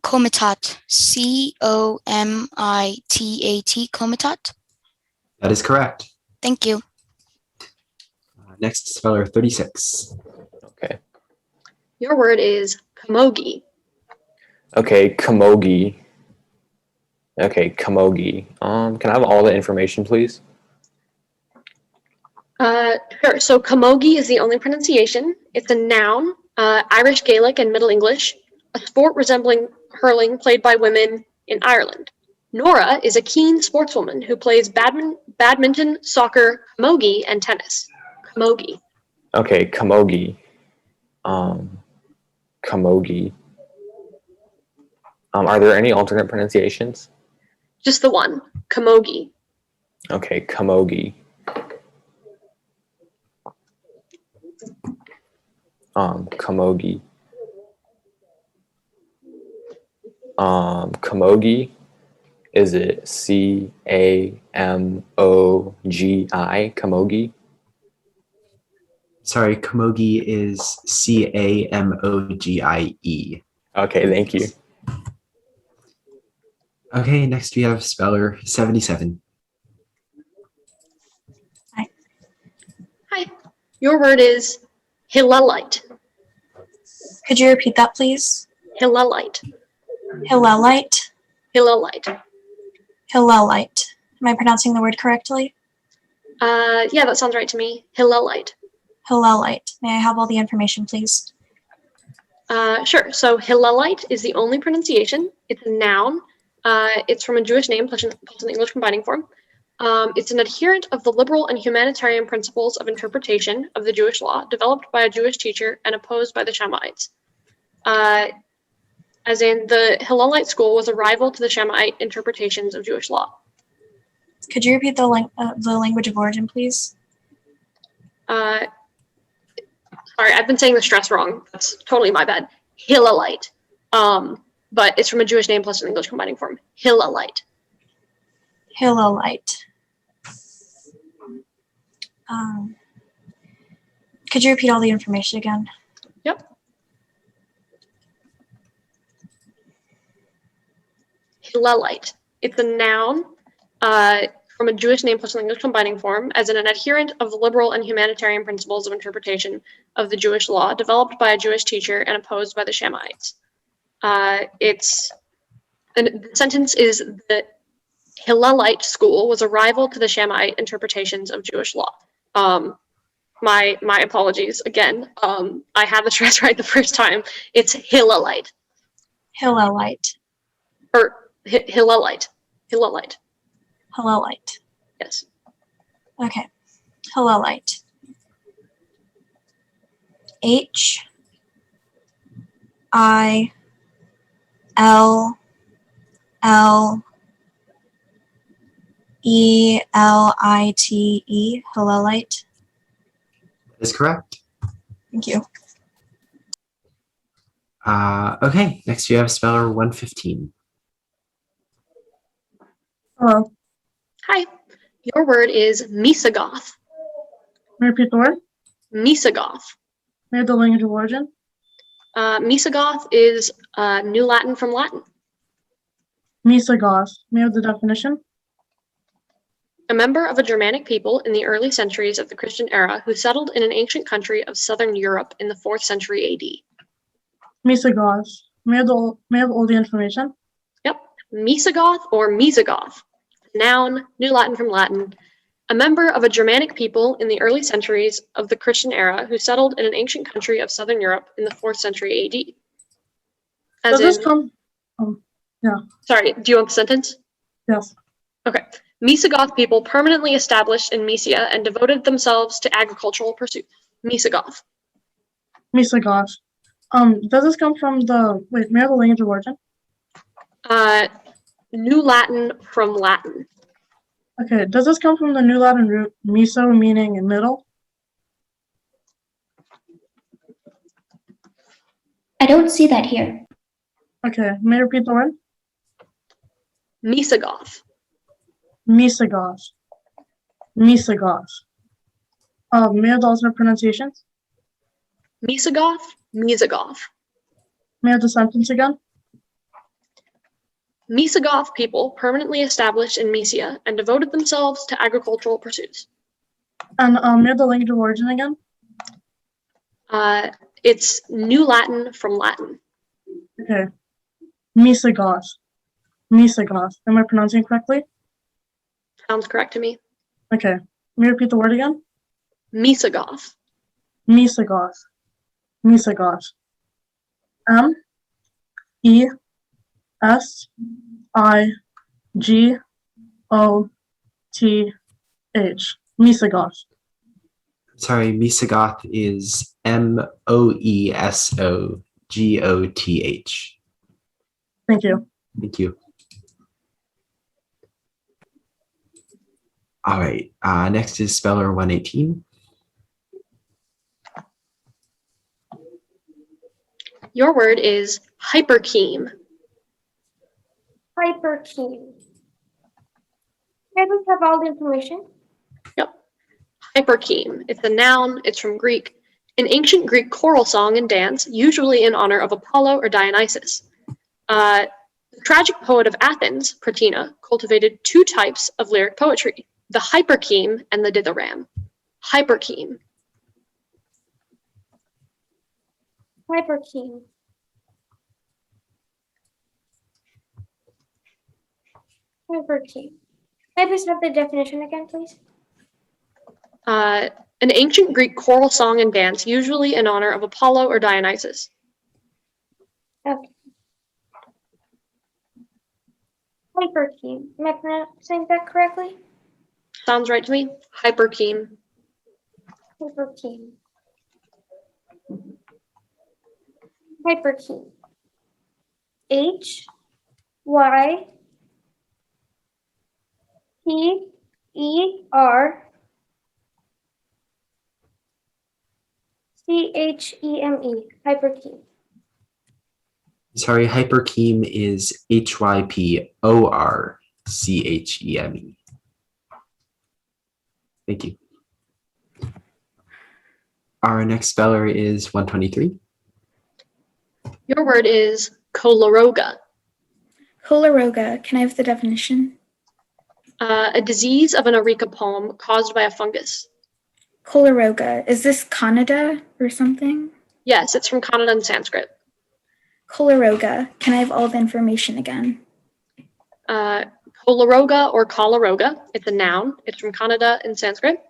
Comatot. C-O-M-I-T-A-T. Comatot? That is correct. Thank you. Next, speller 36. Okay. Your word is camogie. Okay, camogie. Okay, camogie. Can I have all the information, please? Sure. So camogie is the only pronunciation. It's a noun, Irish Gaelic and Middle English, a sport resembling hurling played by women in Ireland. Nora is a keen sportswoman who plays badminton, soccer, camogie, and tennis. Camogie. Okay, camogie. Camogie. Are there any alternate pronunciations? Just the one, camogie. Okay, camogie. Camogie. Camogie. Is it C-A-M-O-G-I? Camogie? Sorry, camogie is C-A-M-O-G-I-E. Okay, thank you. Okay, next we have speller 77. Hi. Your word is Hillelite. Could you repeat that, please? Hillelite. Hillelite. Hillelite. Hillelite. Am I pronouncing the word correctly? Yeah, that sounds right to me. Hillelite. Hillelite. May I have all the information, please? Sure. So Hillelite is the only pronunciation. It's a noun. It's from a Jewish name plus an English combining form. It's an adherent of the liberal and humanitarian principles of interpretation of the Jewish law, developed by a Jewish teacher and opposed by the Shammaites. As in, the Hillelite school was a rival to the Shammite interpretations of Jewish law. Could you repeat the language of origin, please? Sorry, I've been saying the stress wrong. That's totally my bad. Hillelite. But it's from a Jewish name plus an English combining form. Hillelite. Hillelite. Could you repeat all the information again? Yep. Hillelite. It's a noun from a Jewish name plus an English combining form, as in an adherent of the liberal and humanitarian principles of interpretation of the Jewish law, developed by a Jewish teacher and opposed by the Shammaites. The sentence is that Hillelite school was a rival to the Shammite interpretations of Jewish law. My apologies again. I had the stress right the first time. It's Hillelite. Hillelite. Or Hillelite. Hillelite. Hillelite. Yes. Okay. Hillelite. H I L L E L I T E. Hillelite. That is correct. Thank you. Okay, next we have speller 115. Hello. Hi. Your word is Misagoth. May I repeat the word? Misagoth. May I have the language of origin? Misagoth is New Latin from Latin. Misagoth. May I have the definition? A member of a Germanic people in the early centuries of the Christian era who settled in an ancient country of southern Europe in the 4th century AD. Misagoth. May I have all the information? Yep. Misagoth or Misagoth. Noun, New Latin from Latin. A member of a Germanic people in the early centuries of the Christian era who settled in an ancient country of southern Europe in the 4th century AD. Does this come? Yeah. Sorry, do you want the sentence? Yes. Okay. Misagoth people permanently established in Mysia and devoted themselves to agricultural pursuits. Misagoth. Misagoth. Does this come from the wait? May I have the language of origin? New Latin from Latin. Okay. Does this come from the New Latin root miso, meaning in middle? I don't see that here. Okay. May I repeat the word? Misagoth. Misagoth. Misagoth. May I have the alternate pronunciations? Misagoth. Misagoth. May I have the sentence again? Misagoth people permanently established in Mysia and devoted themselves to agricultural pursuits. And may I have the language of origin again? It's New Latin from Latin. Okay. Misagoth. Misagoth. Am I pronouncing it correctly? Sounds correct to me. Okay. May I repeat the word again? Misagoth. Misagoth. Misagoth. M E S I G O T H. Misagoth. Sorry, Misagoth is Moesogoth. Thank you. Thank you. All right, next is speller 118. Your word is hyperkeme. Hyperkeme. Can I please have all the information? Yep. Hyperkeme. It's a noun. It's from Greek. An ancient Greek choral song and dance, usually in honor of Apollo or Dionysus. The tragic poet of Athens, Pratina, cultivated two types of lyric poetry, the hyperkeme and the dithyramb. Hyperkeme. Hyperkey. Hyperkey. Can I please have the definition again, please? An ancient Greek choral song and dance, usually in honor of Apollo or Dionysus. Okay. Hyperkey. Am I pronouncing that correctly? Sounds right to me. Hyperkeen. Hyperkey. Hyperkey. HYPERCHEME. Hyperkey. Sorry, hypercheme is HYPORCHEME. Thank you. Our next speller is 123. Your word is choleraga. Choleraga. Can I have the definition? A disease of an areca palm caused by a fungus. Choleraga. Is this Kannada or something? Yes, it's from Kannada and Sanskrit. Choleraga. Can I have all the information again? Choleraga or choleraga. It's a noun. It's from Kannada and Sanskrit.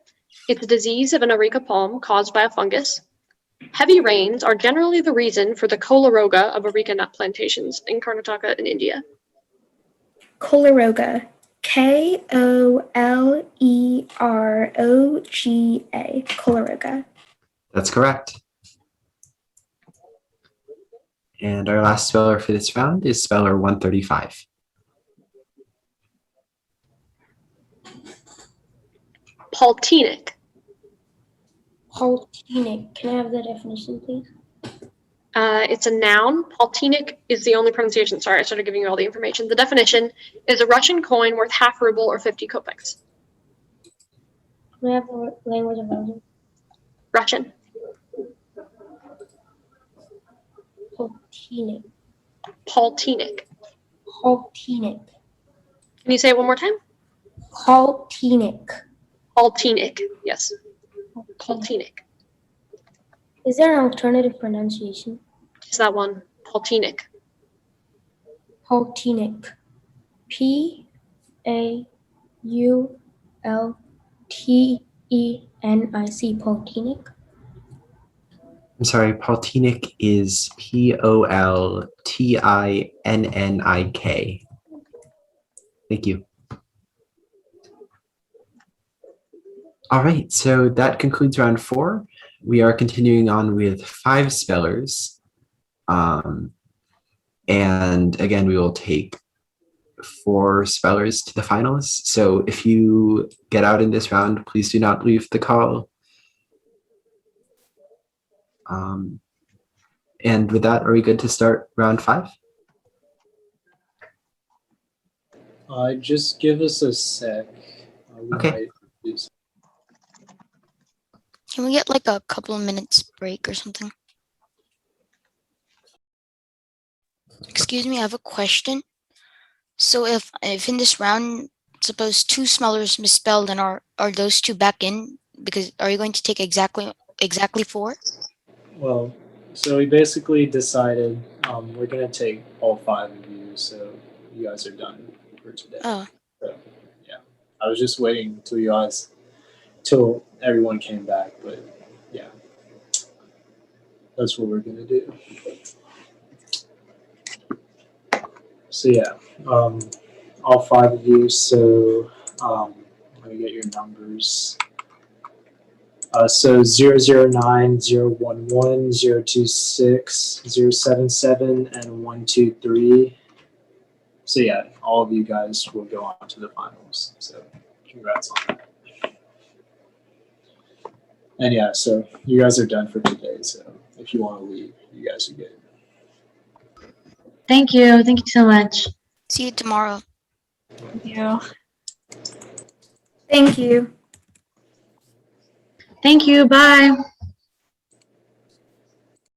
It's a disease of an areca palm caused by a fungus. Heavy rains are generally the reason for the choleraga of areca nut plantations in Karnataka in India. Choleraga. KOLEROGA. Choleraga. That's correct. And our last speller for this round is speller 135. Paltinic. Paltinic. Can I have the definition, please? It's a noun. Paltinic is the only pronunciation. Sorry, I started giving you all the information. The definition is a Russian coin worth half ruble or 50 kopecks. Can I have the language of origin? Russian. Paltinic. Paltinic. Paltinic. Can you say it one more time? Paltinic. Paltinic. Yes. Paltinic. Is there an alternative pronunciation? Is that one? Paltinic. Paltinic. PAULTENIC. Paltinic. I'm sorry, Paltinic is POLTINNIK. Thank you. All right, so that concludes round 4. We are continuing on with 5 spellers. And again, we will take 4 spellers to the finalists. So if you get out in this round, please do not leave the call. And with that, are we good to start round 5? Just give us a sec. Okay. Can we get like a couple of minutes break or something? Excuse me, I have a question. So if in this round, suppose 2 smellers misspelled, and are those 2 back in? Because are you going to take exactly 4? Well, so we basically decided we're going to take all 5 of you, so you guys are done for today. Oh. So, yeah. I was just waiting till everyone came back, but yeah. That's what we're going to do. So yeah, all 5 of you, so let me get your numbers. So 009, 011, 026, 077, and 123. So yeah, all of you guys will go on to the finals. So congrats on that. And yeah, so you guys are done for today. So if you want to leave, you guys are good. Thank you. Thank you so much. See you tomorrow. Thank you. Thank you. Thank you. Bye.